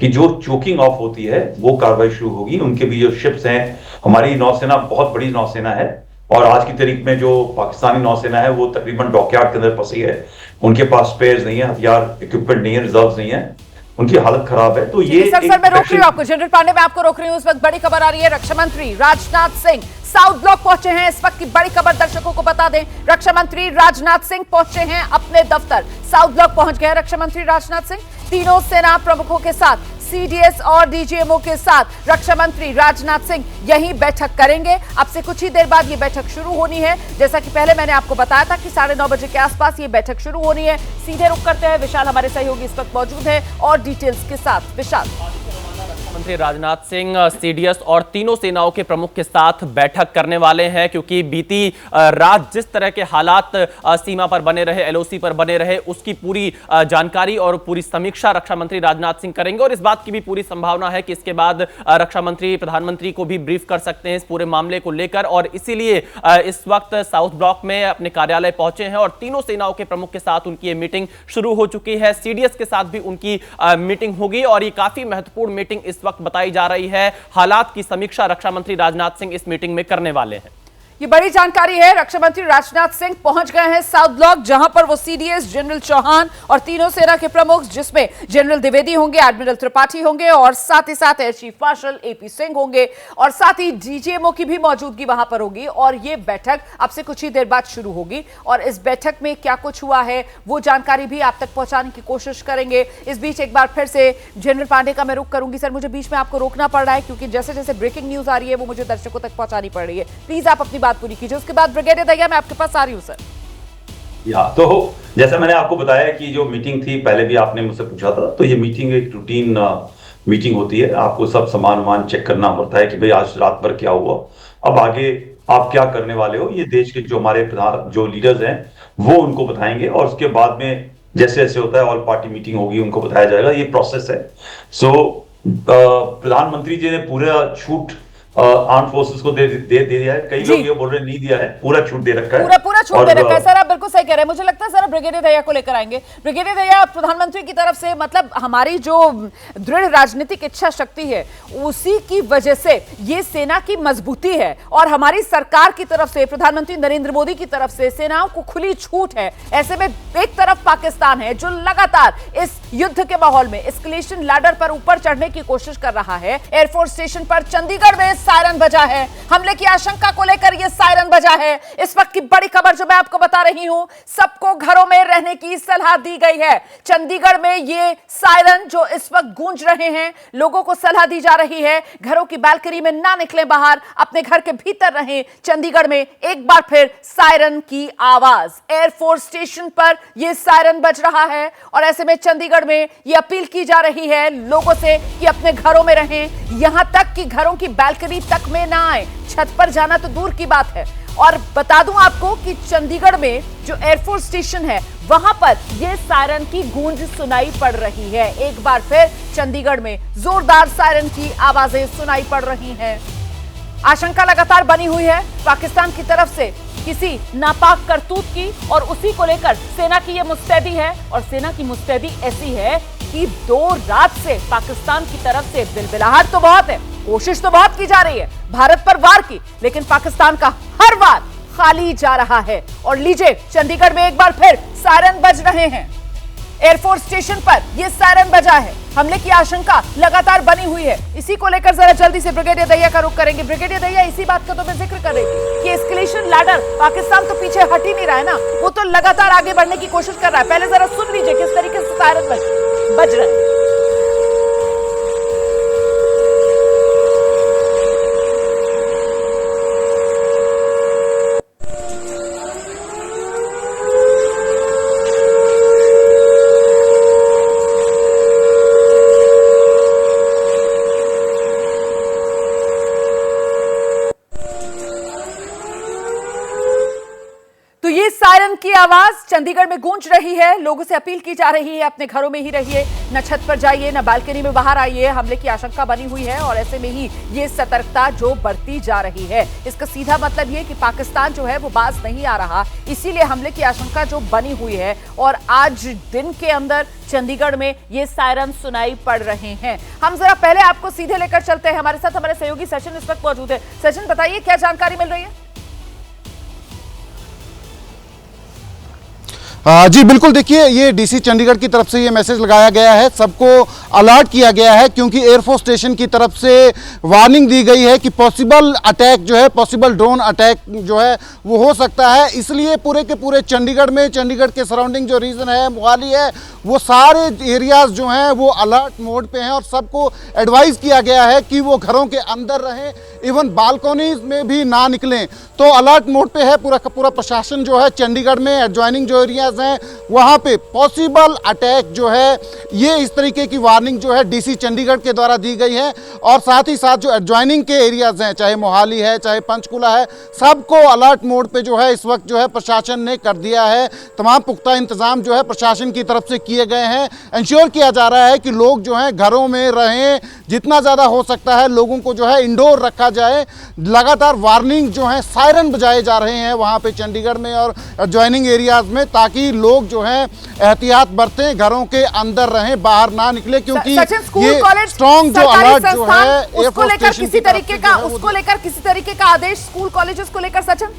कि जो चोकिंग ऑफ होती है वो कार्रवाई शुरू होगी। उनके भी जो शिप्स हैं, हमारी नौसेना बहुत बड़ी नौसेना है और आज की तारीख में जो पाकिस्तानी नौसेना है वो तकरीबन डॉकयार्ड के अंदर फंसी है। उनके पास स्पेयर्स नहीं है, हथियार, इक्विपमेंट नहीं है, रिजर्व्स नहीं है, उनकी हालत खराब है। तो ये सर मैं रोक रही हूँ आपको, जनरल पांडे मैं आपको रोक रही हूँ। उस वक्त बड़ी खबर आ रही है, रक्षा मंत्री राजनाथ सिंह साउथ ब्लॉक पहुंचे हैं। इस वक्त की बड़ी खबर दर्शकों को बता दें, रक्षा मंत्री राजनाथ सिंह पहुंचे हैं अपने दफ्तर, साउथ ब्लॉक पहुंच गए रक्षा मंत्री राजनाथ सिंह। तीनों सेना प्रमुखों के साथ, CDS और DGMO के साथ रक्षा मंत्री राजनाथ सिंह यहीं बैठक करेंगे। अब से कुछ ही देर बाद ये बैठक शुरू होनी है। जैसा कि पहले मैंने आपको बताया था कि 9:30 बजे के आसपास ये बैठक शुरू होनी है। सीधे रुक करते हैं, विशाल हमारे सहयोगी इस वक्त मौजूद है और डिटेल्स के साथ। विशाल, मंत्री राजनाथ सिंह CDS और तीनों सेनाओं के प्रमुख के साथ बैठक करने वाले हैं, क्योंकि बीती रात जिस तरह के हालात सीमा पर बने रहे, LOC पर बने रहे, उसकी पूरी जानकारी और पूरी समीक्षा रक्षा मंत्री राजनाथ सिंह करेंगे। और इस बात की भी पूरी संभावना है कि इसके बाद रक्षा मंत्री प्रधानमंत्री को भी ब्रीफ कर सकते हैं इस पूरे मामले को लेकर, और इसीलिए इस वक्त साउथ ब्लॉक में अपने कार्यालय पहुंचे हैं और तीनों सेनाओं के प्रमुख के साथ उनकी ये मीटिंग शुरू हो चुकी है। CDS के साथ भी उनकी मीटिंग होगी और ये काफी महत्वपूर्ण मीटिंग इस वक्त बताई जा रही है। हालात की समीक्षा रक्षा मंत्री राजनाथ सिंह इस मीटिंग में करने वाले हैं। ये बड़ी जानकारी है। रक्षा मंत्री राजनाथ सिंह पहुंच गए हैं साउथ ब्लॉक, जहां पर वो CDS जनरल चौहान और तीनों सेना के प्रमुख, जिसमें जनरल द्विवेदी होंगे, एडमिरल त्रिपाठी होंगे और साथ ही साथ air chief marshal AP Singh होंगे और साथ ही DGMO की भी मौजूदगी वहां पर होगी। और ये बैठक अब से कुछ ही देर बाद शुरू होगी और इस बैठक में क्या कुछ हुआ है वो जानकारी भी आप तक पहुंचाने की कोशिश करेंगे। इस बीच एक बार फिर से जनरल पांडे का मैं रुख करूंगी। सर, मुझे बीच में आपको रोकना पड़ रहा है क्योंकि जैसे जैसे ब्रेकिंग न्यूज आ रही है वो मुझे दर्शकों तक पहुंचानी पड़ रही है। प्लीज आप अपनी बात पूरी कीजिए, उसके बाद ब्रिगेडियर दहिया मैं आपके पास आ रही हूं। सर, तो जैसा मैंने आपको बताया कि जो मीटिंग थी, पहले भी आपने मुझसे पूछा था, तो ये मीटिंग एक रूटीन मीटिंग होती है, आपको सब सामान चेक करना पड़ता है कि भाई आज रात भर क्या हुआ, अब आगे आप क्या करने वाले हो, ये देश के जो हमारे प्रधान जो लीडर्स हैं वो उनको बताएंगे, और उसके बाद में जैसे जैसे होता है ऑल पार्टी मीटिंग होगी, उनको बताया जाएगा, ये प्रोसेस है। सो प्रधानमंत्री जी ने पूरा छूट आर्म फोर्सेस को दे दिया है। कई लोग ये बोल रहे नहीं दिया है, पूरा छूट दे रखा है, पूरा छूट दे रखा है। सर आप बिल्कुल सही कह रहे हैं। मुझे लगता है सर ब्रिगेडियर दहिया को लेकर आएंगे। ब्रिगेडियर दहिया, प्रधानमंत्री की तरफ से मतलब हमारी जो दृढ़ राजनीतिक इच्छा शक्ति है उसी की वजह से ये सेना की मजबूती है, और हमारी सरकार की तरफ से, प्रधानमंत्री नरेंद्र मोदी की तरफ से सेनाओं को खुली छूट है। ऐसे में एक तरफ पाकिस्तान है जो लगातार इस युद्ध के माहौल में एस्केलेशन लैडर पर ऊपर चढ़ने की कोशिश कर रहा है। एयरफोर्स स्टेशन पर चंडीगढ़ में सायरन बजा है, हमले की आशंका को लेकर यह सायरन बजा है। इस वक्त की बड़ी खबर जो मैं आपको बता रही हूं, सबको घरों में रहने की सलाह दी गई है। चंडीगढ़ में ये सायरन जो इस वक्त गूंज रहे हैं, लोगों को सलाह दी जा रही है घरों की बालकनी में ना निकलें बाहर, अपने घर के भीतर रहें। चंडीगढ़ में एक बार फिर सायरन की आवाज, एयरफोर्स स्टेशन पर यह सायरन बज रहा है, और ऐसे में चंडीगढ़ में यह अपील की जा रही है लोगों से कि अपने घरों में रहें, यहां तक कि घरों की बालकनी तक में ना आए, छत पर जाना तो दूर की बात है। और बता दूं आपको कि चंडीगढ़ में जो एयरफोर्स स्टेशन है वहां पर यह सायरन की गूंज सुनाई पड़ रही है। एक बार फिर चंडीगढ़ में जोरदार सायरन की आवाजें सुनाई पड़ रही हैं। आशंका लगातार बनी हुई है पाकिस्तान की तरफ से किसी नापाक करतूत की, और उसी को लेकर सेना की यह मुस्तैदी है। और सेना की मुस्तैदी ऐसी है कि 2 रात से पाकिस्तान की तरफ से बिलबिलाहट तो बहुत है, कोशिश तो बहुत की जा रही है भारत पर वार की, लेकिन पाकिस्तान का हर वार खाली जा रहा है। और लीजिए चंडीगढ़ में एक बार फिर सायरन बज रहे हैं। एयरफोर्स स्टेशन पर यह सायरन बजा है, हमले की आशंका लगातार बनी हुई है। इसी को लेकर जरा जल्दी से ब्रिगेडियर दहिया का रुख करेंगे। ब्रिगेडियर दहिया, इसी बात का तो मैं जिक्र कर रही थी कि एस्केलेशन लैडर, पाकिस्तान तो पीछे हट ही नहीं रहा है ना, वो तो लगातार आगे बढ़ने की कोशिश कर रहा है। पहले जरा सुन लीजिए किस तरीके से सायरन बज रहे हैं। सायरन की आवाज चंडीगढ़ में गूंज रही है। लोगों से अपील की जा रही है अपने घरों में ही रहिए, न छत पर जाइए, न बालकनी में बाहर आइए। हमले की आशंका बनी हुई है, और ऐसे में ही ये सतर्कता जो बढ़ती जा रही है, इसका सीधा मतलब ये कि पाकिस्तान जो है वो बाज नहीं आ रहा, इसीलिए हमले की आशंका जो बनी हुई है। और आज दिन के अंदर चंडीगढ़ में ये सायरन सुनाई पड़ रहे हैं। हम जरा पहले आपको सीधे लेकर चलते हैं, हमारे साथ हमारे सहयोगी सचिन इस वक्त मौजूद है। सचिन, बताइए क्या जानकारी मिल रही है? जी बिल्कुल, देखिए ये डीसी चंडीगढ़ की तरफ से ये मैसेज लगाया गया है, सबको अलर्ट किया गया है, क्योंकि एयरफोर्स स्टेशन की तरफ से वार्निंग दी गई है कि पॉसिबल अटैक जो है, पॉसिबल ड्रोन अटैक जो है वो हो सकता है। इसलिए पूरे के पूरे चंडीगढ़ में, चंडीगढ़ के सराउंडिंग जो रीजन है, मोहाली है, वो सारे एरियाज जो हैं वो अलर्ट मोड पे हैं, और सबको एडवाइस किया गया है कि वो घरों के अंदर रहें, इवन बालकोनीज में भी ना निकलें। तो अलर्ट मोड पे है पूरा का पूरा प्रशासन जो है चंडीगढ़ में। एडजॉइनिंग जो एरियाज हैं वहाँ पे पॉसिबल अटैक जो है, ये इस तरीके की वार्निंग जो है डीसी चंडीगढ़ के द्वारा दी गई है। और साथ ही साथ जो एडजॉइनिंग के एरियाज हैं, चाहे मोहाली है, चाहे पंचकुला है, सबको अलर्ट मोड पे जो है इस वक्त जो है प्रशासन ने कर दिया है। तमाम पुख्ता इंतजाम जो है प्रशासन की तरफ से किए गए हैं। इंश्योर किया जा रहा है कि लोग जो हैं घरों में रहें, जितना ज़्यादा हो सकता है लोगों को जो है इंडोर रखा जाए। लगातार वार्निंग जो है, सायरन बजाए जा रहे हैं वहाँ पे चंडीगढ़ में और एडजॉइनिंग एरियाज में, ताकि लोग जो हैं एहतियात बरतें, घरों के अंदर रहें, बाहर ना निकले, क्योंकि ये स्ट्रॉन्ग जो अलर्ट जो है उसको लेकर किसी तरीके का आदेश स्कूल कॉलेजेस को लेकर सचिन?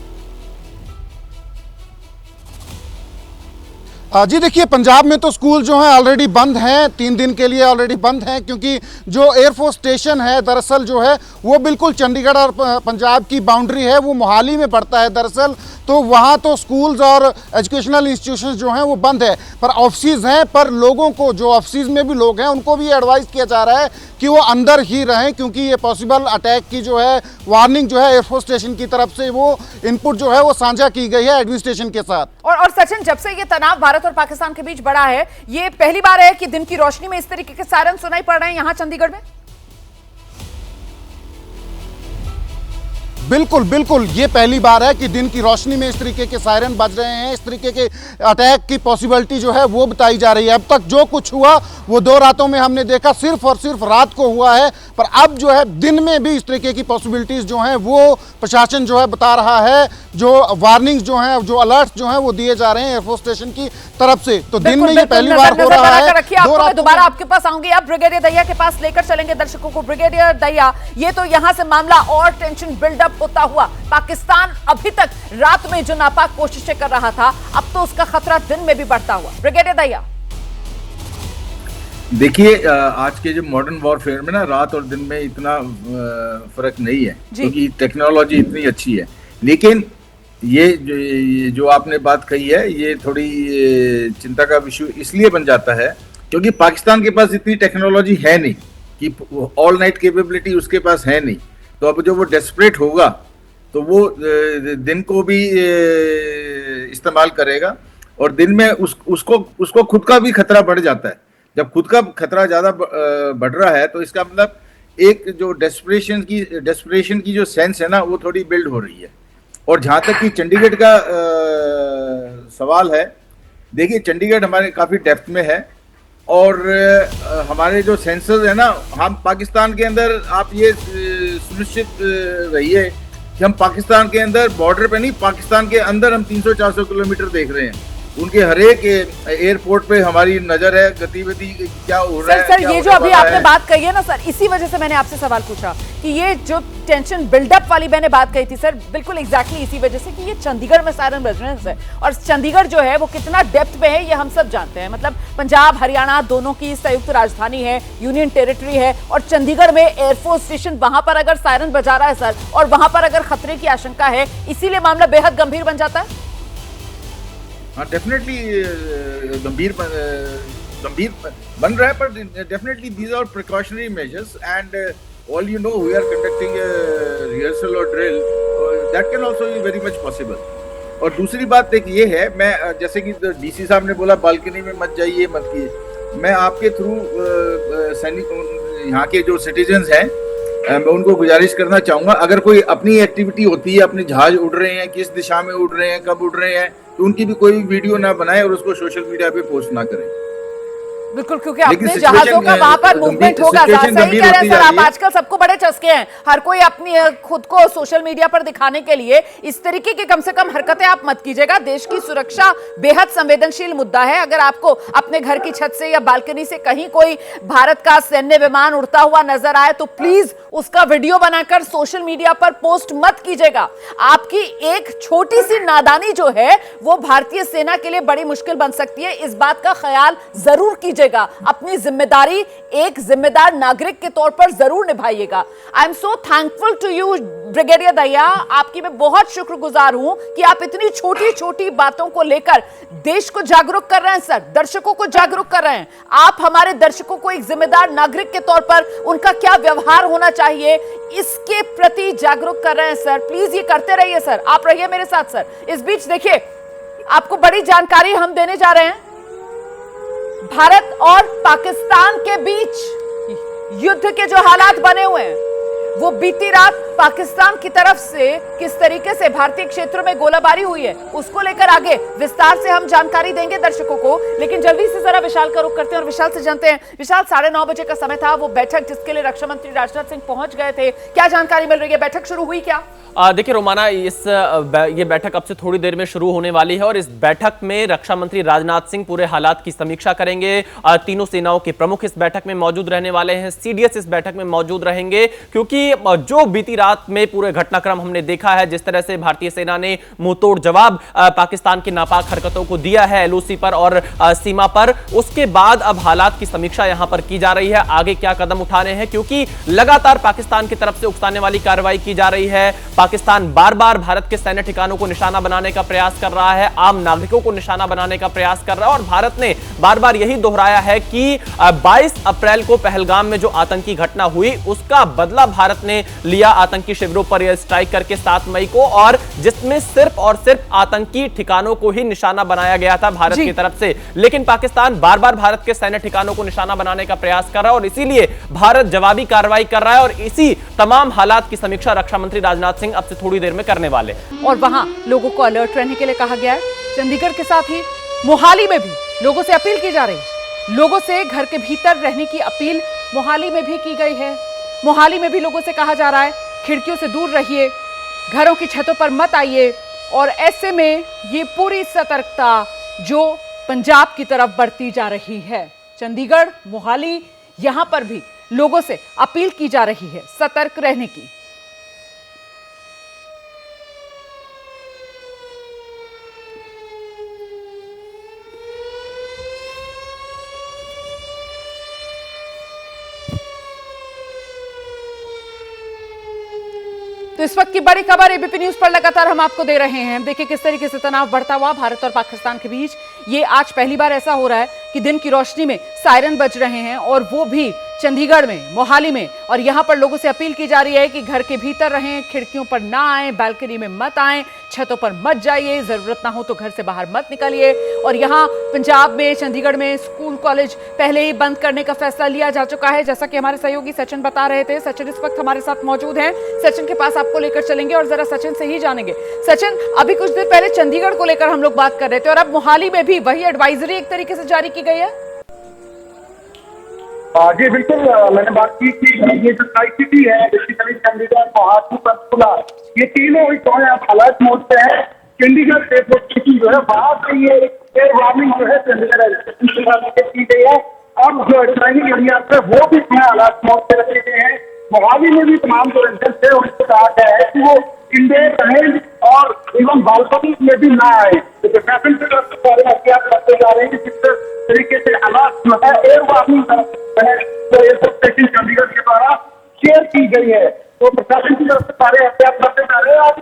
जी देखिए, पंजाब में तो स्कूल जो हैं ऑलरेडी बंद हैं, 3 दिन के लिए ऑलरेडी बंद हैं, क्योंकि जो एयरफोर्स स्टेशन है दरअसल जो है वो बिल्कुल चंडीगढ़ और पंजाब की बाउंड्री है, वो मोहाली में पड़ता है दरअसल। तो वहाँ तो स्कूल्स और एजुकेशनल इंस्टीट्यूशंस जो हैं वो बंद है, पर ऑफिस हैं। पर लोगों को, जो ऑफिस में भी लोग हैं, उनको भी एडवाइस किया जा रहा है कि वो अंदर ही रहें, क्योंकि ये पॉसिबल अटैक की जो है वार्निंग जो है एयरफोर्स स्टेशन की तरफ से वो इनपुट जो है वो साझा की गई है एडमिनिस्ट्रेशन के साथ। और सचिन, जब से ये तनाव भारत भारत और पाकिस्तान के बीच बढ़ा है। ये पहली बार है कि दिन की रोशनी में इस तरीके के सायरन सुनाई पड़ रहे हैं यहां चंडीगढ़ में। बिल्कुल बिल्कुल, ये पहली बार है कि दिन की रोशनी में इस तरीके के सायरन बज रहे हैं। इस तरीके के अटैक की पॉसिबिलिटी जो है वो बताई जा रही है। अब तक जो कुछ हुआ वो 2 रातों में हमने देखा, सिर्फ और सिर्फ रात को हुआ है, पर अब जो है दिन में भी इस तरीके की पॉसिबिलिटीज जो हैं वो प्रशासन जो है बता रहा है। जो वार्निंग्स जो हैं, जो अलर्ट्स जो हैं वो दिए जा रहे हैं एयरफोर्स स्टेशन की तरफ से। तो दिन में ये पहली बार हो रहा है। मैं दोबारा आपके पास आऊंगी, आप ब्रिगेडियर दहिया के पास लेकर चलेंगे दर्शकों को। ब्रिगेडियर दहिया, ये तो यहां से मामला और टेंशन बिल्डअप होता हुआ, पाकिस्तान अभी तक रात में जो नापाक कोशिशें कर रहा था, अब तो उसका खतरा दिन में भी बढ़ता हुआ। ब्रिगेडियर दहिया, देखिए आज के जो मॉडर्न वॉरफेयर में ना रात और दिन में इतना फर्क नहीं है, क्योंकि टेक्नोलॉजी इतनी अच्छी है। लेकिन ये जो आपने बात कही है, ये थोड़ी चिंता का विषय इसलिए बन जाता है क्योंकि पाकिस्तान के पास इतनी टेक्नोलॉजी है नहीं कि ऑल नाइट कैपेबिलिटी उसके पास है नहीं। तो अब जो वो डेस्परेट होगा तो वो दिन को भी इस्तेमाल करेगा, और दिन में उसको खुद का भी खतरा बढ़ जाता है। जब खुद का खतरा ज्यादा बढ़ रहा है तो इसका मतलब एक जो डेस्परेशन की जो सेंस है ना, वो थोड़ी बिल्ड हो रही है। और जहां तक कि चंडीगढ़ का सवाल है, देखिए चंडीगढ़ हमारे काफी डेप्थ में है, और हमारे जो सेंसर्स है ना, हम पाकिस्तान के अंदर, आप ये सुनिश्चित रहिए कि हम पाकिस्तान के अंदर बॉर्डर पे नहीं, पाकिस्तान के अंदर हम 300-400 किलोमीटर देख रहे हैं। उनके हर एक एयरपोर्ट पे हमारी नजर है, गतिविधि क्या हो रहा है। सर ये जो अभी आपने बात कही है ना सर, इसी वजह से मैंने आपसे सवाल पूछा कि ये जो टेंशन बिल्डअप वाली मैंने बात कही थी सर, बिल्कुल एग्जैक्टली इसी वजह से कि ये चंडीगढ़ में सायरन बज रहे हैं सर, और चंडीगढ़ जो है वो कितना डेप्थ में है ये हम सब जानते हैं। मतलब पंजाब हरियाणा दोनों की संयुक्त राजधानी है, यूनियन टेरिटरी है, और चंडीगढ़ में एयरफोर्स स्टेशन, वहां पर अगर सायरन बजा रहा है सर, और वहां पर अगर खतरे की आशंका है, इसीलिए मामला बेहद गंभीर बन जाता है। हाँ, डेफिनेटली गंभीर बन रहा है, पर definitely these are precautionary measures, and all you know we are conducting rehearsal और drill, that can also be very much possible. और दूसरी बात एक ये है, मैं जैसे कि डीसी साहब ने बोला बालकनी में मत जाइए, मत कीजिए, मैं आपके थ्रू सैनिक यहाँ के जो सिटीजन्स हैं, मैं उनको गुजारिश करना चाहूंगा, अगर कोई अपनी एक्टिविटी होती है, अपने जहाज उड़ रहे हैं, किस दिशा में उड़ रहे हैं, कब उड़ रहे हैं, तो उनकी भी कोई वीडियो ना बनाए और उसको सोशल मीडिया पे पोस्ट ना करें। बिल्कुल, क्योंकि अपने जहाजों का वहां पर मूवमेंट होगा। सही कह रहे हैं सर आप, आजकल सबको बड़े चस्के हैं, हर कोई अपनी खुद को सोशल मीडिया पर दिखाने के लिए इस तरीके की कम से कम हरकतें आप मत कीजिएगा। देश की सुरक्षा बेहद संवेदनशील मुद्दा है। अगर आपको अपने घर की छत से या बालकनी से कहीं कोई भारत का सैन्य विमान उड़ता हुआ नजर आए तो प्लीज उसका वीडियो बनाकर सोशल मीडिया पर पोस्ट मत कीजिएगा। आपकी एक छोटी सी नादानी जो है वो भारतीय सेना के लिए बड़ी मुश्किल बन सकती है, इस बात का ख्याल जरूर कीजिए। अपनी जिम्मेदारी एक जिम्मेदार नागरिक के तौर पर जरूर निभाइएगा। I am so thankful to you brigadier Dahiya, आपकी मैं बहुत शुक्रगुजार हूं कि आप इतनी छोटी छोटी बातों को लेकर देश को जागरूक कर रहे हैं सर, दर्शकों को जागरूक कर रहे हैं। आप हमारे दर्शकों को एक जिम्मेदार नागरिक के तौर पर उनका क्या व्यवहार होना चाहिए इसके प्रति जागरूक कर रहे हैं सर। प्लीज ये करते रहिए सर, आप रहिए मेरे साथ सर। इस बीच देखिए आपको बड़ी जानकारी हम देने जा रहे हैं। भारत और पाकिस्तान के बीच युद्ध के जो हालात बने हुए हैं वो बीती रात पाकिस्तान की तरफ से किस तरीके से भारतीय क्षेत्रों में गोलाबारी हुई है उसको लेकर आगे विस्तार से हम जानकारी देंगे दर्शकों को। लेकिन जल्दी से जरा विशाल का रुख करते हैं और विशाल से जानते हैं। विशाल, 9:30 बजे का समय था, वो बैठक जिसके लिए रक्षा मंत्री राजनाथ सिंह पहुंच गए थे, क्या जानकारी मिल रही है? बैठक शुरू हुई क्या? देखिए रोमाना, ये बैठक अब से थोड़ी देर में शुरू होने वाली है और इस बैठक में रक्षा मंत्री राजनाथ सिंह पूरे हालात की समीक्षा करेंगे। तीनों सेनाओं के प्रमुख इस बैठक में मौजूद रहने वाले हैं, सीडीएस इस बैठक में मौजूद रहेंगे, क्योंकि जो बीती रात में पूरे घटनाक्रम हमने देखा है, जिस तरह से भारतीय सेना ने मुंहतोड़ जवाब पाकिस्तान की नापाक हरकतों को दिया है एलओसी पर और सीमा पर, उसके बाद अब हालात की समीक्षा यहां पर की जा रही है, आगे क्या कदम उठाने हैं, क्योंकि लगातार पाकिस्तान की तरफ से उकसाने वाली कार्रवाई की जा रही है। पाकिस्तान बार बार भारत के सैन्य ठिकानों को निशाना बनाने का प्रयास कर रहा है, आम नागरिकों को निशाना बनाने का प्रयास कर रहा है, और भारत ने बार बार यही दोहराया है कि 22 अप्रैल को पहलगाम में जो आतंकी घटना हुई उसका बदला भारत ने लिया। आतंकी शिविरों पर यह स्ट्राइक करके 7 मई को, और जिसमें सिर्फ और सिर्फ आतंकी ठिकानों को ही निशाना बनाया गया था भारत की तरफ से। लेकिन पाकिस्तान बार बार भारत के सैन्य ठिकानों को निशाना बनाने का प्रयास कर रहा है और इसीलिए भारत जवाबी कार्रवाई कर रहा है, और इसी तमाम हालात की समीक्षा रक्षा मंत्री राजनाथ सिंह अब से थोड़ी देर में करने वाले। और वहां लोगों को अलर्ट रहने के लिए कहा गया है। चंडीगढ़ के साथ ही मोहाली में भी लोगों से अपील की जा रही है। लोगों से घर के भीतर रहने की अपील मोहाली में भी की गई है। मोहाली में भी लोगों से कहा जा रहा है खिड़कियों से दूर रहिए, घरों की छतों पर मत आइए। और ऐसे में ये पूरी सतर्कता जो पंजाब की तरफ बढ़ती जा रही है, चंडीगढ़, मोहाली, यहां पर भी लोगों से अपील की जा रही है सतर्क रहने की। तो इस वक्त की बड़ी खबर एबीपी न्यूज पर लगातार हम आपको दे रहे हैं। देखिए किस तरीके से तनाव बढ़ता हुआ भारत और पाकिस्तान के बीच। ये आज पहली बार ऐसा हो रहा है कि दिन की रोशनी में सायरन बज रहे हैं, और वो भी चंडीगढ़ में, मोहाली में। और यहां पर लोगों से अपील की जा रही है कि घर के भीतर रहें, खिड़कियों पर ना आए, बालकनी में मत आए, छतों पर मत जाइए, जरूरत ना हो तो घर से बाहर मत निकलिए। और यहाँ पंजाब में, चंडीगढ़ में स्कूल कॉलेज पहले ही बंद करने का फैसला लिया जा चुका है, जैसा कि हमारे सहयोगी सचिन बता रहे थे। सचिन इस वक्त हमारे साथ मौजूद हैं। सचिन के पास आपको लेकर चलेंगे और जरा सचिन से ही जानेंगे। सचिन, अभी कुछ देर पहले चंडीगढ़ को लेकर हम लोग बात कर रहे थे, और अब मोहाली में भी वही एडवाइजरी एक तरीके से जारी की गई है। जी बिल्कुल, मैंने बात की कि ये जो ट्राई सिटी है, बेसिकली चंडीगढ़, मोहाली, पंचकुला, ये तीनों ही जो है अलर्ट मोड पे है। चंडीगढ़ एयरपोर्ट सिटी जो है वहां से ये एयर वार्निंग जो है चंडीगढ़ की गई है, और जो एडवाइजरी एरिया है वो भी अलर्ट मोड पे रखे गए हैं। मोहाली में भी तमाम जो रेजिडेंट्स है उनको कहा गया है कि वो इंडोर रहें और इवन बालकनी में भी ना आए। तो प्रशासन की तरफ से सारे एहतियात करते जा रहे हैं कि किस तरीके से अलर्ट जो है air warning airport station Chandigarh के द्वारा शेयर की गई है। तो प्रशासन की तरफ से सारे एहतियात करते जा रहे हैं। और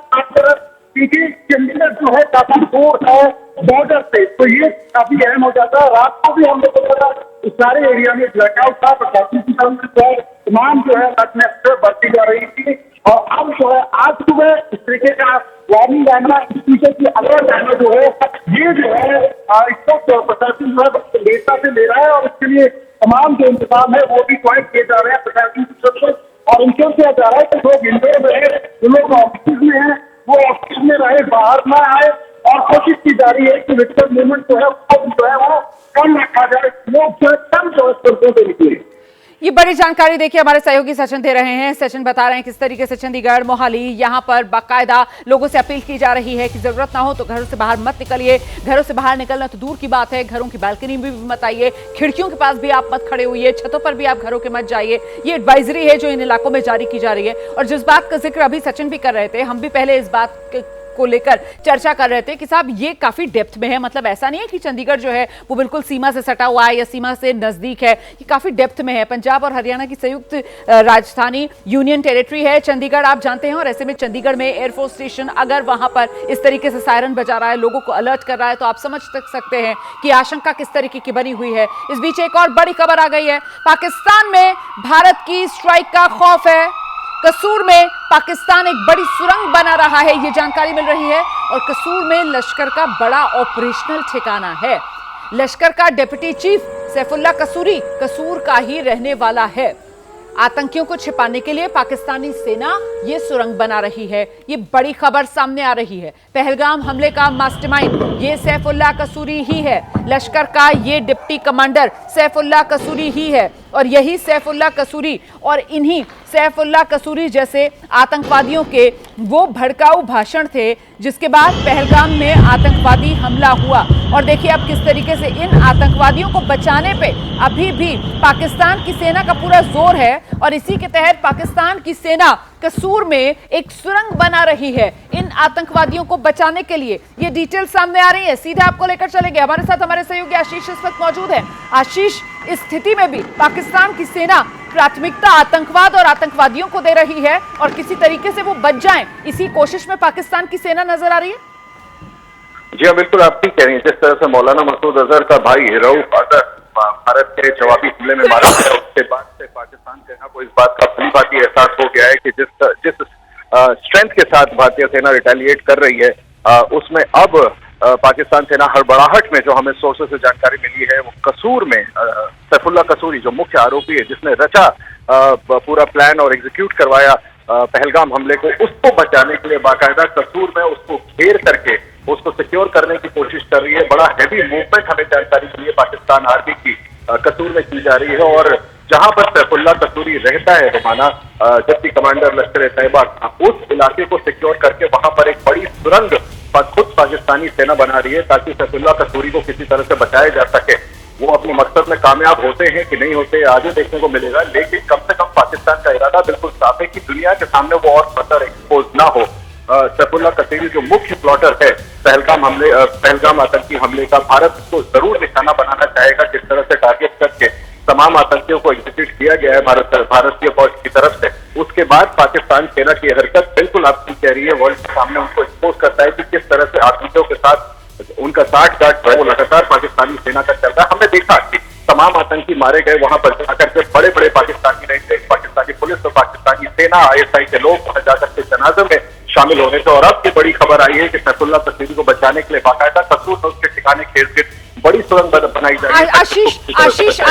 क्योंकि चंडीगढ़ जो है काफी दूर है बॉर्डर से, तो ये काफी अहम हो जाता है। रात को भी हम लोगों को सारे एरिया में ब्लैकआउट था, प्रशासन की तरफ से तमाम जो है बढ़ती जा रही थी। और अब जो है आज सुबह इस तरीके का वार्निंग आना, इस तरीके की अलर्ट आना जो है, ये जो है इसको प्रशासन जो है गंभीरता से ले रहा है, और इसके लिए तमाम जो इंतजाम है वो भी क्वाइट किए जा रहे हैं प्रशासन की तरफ से। और इंश्योर किया जा रहा है कि लोग इंडोर में है, जो लोग ऑफिस में है वो ऑफिस में रहे, बाहर ना आए। और कोशिश की जा रही है कि व्हीकल मूवमेंट जो है वो कम रखा जाए, लोग जो है कम जो है सड़कों पे निकले। ये बड़ी जानकारी देखिए हमारे सहयोगी सचिन दे रहे हैं। सचिन बता रहे हैं किस तरीके से चंडीगढ़, मोहाली, यहाँ पर बाकायदा लोगों से अपील की जा रही है कि जरूरत ना हो तो घरों से बाहर मत निकलिए। घरों से बाहर निकलना तो दूर की बात है, घरों की बालकनी में भी मत आइए, खिड़कियों के पास भी आप मत खड़े होइए, छतों पर भी आप घरों के मत जाइए। ये एडवाइजरी है जो इन इलाकों में जारी की जा रही है। और जिस बात का जिक्र अभी सचिन भी कर रहे थे, हम भी पहले इस बात को लेकर चर्चा कर रहे थे कि साहब ये काफी डेप्थ में है। मतलब ऐसा नहीं है कि चंडीगढ़ जो है वो बिल्कुल सीमा से सटा हुआ है या सीमा से नजदीक है, ये काफी डेप्थ में है। पंजाब और हरियाणा की संयुक्त राजधानी यूनियन टेरिटरी है चंडीगढ़, आप जानते हैं। और ऐसे में चंडीगढ़ में एयरफोर्स स्टेशन अगर वहां पर इस तरीके से सायरन बजा रहा है, लोगों को अलर्ट कर रहा है, तो आप समझ सकते हैं कि आशंका किस तरीके की बनी हुई है। इस बीच एक और बड़ी खबर आ गई है, पाकिस्तान में भारत की स्ट्राइक का खौफ है। कसूर में पाकिस्तान एक बड़ी सुरंग बना रहा है, ये जानकारी मिल रही है। और कसूर में लश्कर का बड़ा ऑपरेशनल ठिकाना है। लश्कर का डिप्टी चीफ सैफुल्लाह कसूरी कसूर का ही रहने वाला है। आतंकियों को छिपाने के लिए पाकिस्तानी सेना ये सुरंग बना रही है। ये बड़ी खबर सामने आ रही है। पहलगाम हमले का मास्टरमाइंड ये सैफुल्लाह कसूरी ही है। लश्कर का ये डिप्टी कमांडर सैफुल्लाह कसूरी ही है। और यही सैफुल्लाह कसूरी और इन्हीं सैफुल्लाह कसूरी जैसे आतंकवादियों के वो भड़काऊ भाषण थे जिसके बाद पहलगाम में आतंकवादी हमला हुआ। और देखिए अब किस तरीके से इन आतंकवादियों को बचाने पे अभी भी पाकिस्तान की सेना का पूरा जोर है। और इसी के तहत पाकिस्तान की सेना कसूर में एक सुरंग बना रही है इन आतंकवादियों को बचाने के लिए। ये डिटेल सामने आ रही है, सीधे आपको लेकर चलेंगे। हमारे साथ हमारे सहयोगी आशीष इस वक्त मौजूद है। आशीष, इस स्थिति में भी पाकिस्तान की सेना प्राथमिकता आतंकवाद और आतंकवादियों को दे रही है और किसी तरीके से वो बच जाएं, इसी कोशिश में पाकिस्तान की सेना नजर आ रही है। जी हाँ, बिल्कुल आप ठीक कह रही हैं। जिस तरह से मौलाना मसूद अजहर का भाई रऊफ अजहर भारत के जवाबी हमले में मारा गया, उसके बाद से पाकिस्तान सेना को इस बात का भली भांति एहसास हो गया है कि जिस स्ट्रेंथ के साथ भारतीय सेना रिटेलिएट कर रही है, उसमें अब पाकिस्तान सेना हड़बड़ाहट में, जो हमें सोर्सेस से जानकारी मिली है, वो कसूर में सैफुल्लाह कसूरी जो मुख्य आरोपी है, जिसने रचा पूरा प्लान और एग्जीक्यूट करवाया पहलगाम हमले को, उसको बचाने के लिए बाकायदा कसूर में उसको घेर करके उसको सिक्योर करने की कोशिश कर रही है। बड़ा हैवी मूवमेंट हमें जानकारी मिली है पाकिस्तान आर्मी की कसूर में की जा रही है, और जहां पर सैफुल्लाह कसूरी रहता है रोमाना, डिप्टी कमांडर लश्कर तैयबा, उस इलाके को सिक्योर करके वहां पर एक बड़ी सुरंग खुद पाकिस्तानी सेना बना रही है ताकि सैफुल्लाह कसूरी को किसी तरह से बचाया जा सके। वो अपने मकसद में कामयाब होते हैं कि नहीं होते, आगे देखने को मिलेगा, लेकिन कम से कम पाकिस्तान का इरादा बिल्कुल साफ है कि दुनिया के सामने वो और फर्दर एक्सपोज ना हो। सैफुल्लाह कसूरी जो मुख्य प्लॉटर है पहलगाम आतंकी हमले का, भारत को जरूर निशाना बनाना चाहेगा। जिस तरह से टारगेट करके तमाम आतंकियों को एग्जीक्यूट किया गया है भारतीय फौज की तरफ से, उसके बाद पाकिस्तान सेना की हरकत बिल्कुल आपकी कह रही है वर्ल्ड के सामने उनको एक्सपोज करता है कि किस तरह से आतंकियों के साथ उनका साठगांठ वो लगातार पाकिस्तानी सेना का चल रहा है। हमने देखा कि तमाम आतंकी मारे गए, वहां पर जाकर के बड़े बड़े पाकिस्तानी रहे, पाकिस्तानी पुलिस और पाकिस्तानी सेना, ISI के लोग वहां जाकर के जनाजे में शामिल होने से। और अब की बड़ी खबर आई है कि सैफुल्लाह कसूरी को बचाने के लिए बाकायदा कसूर में उसके ठिकाने खेल बड़ी सुरंग बनाई जा रही है।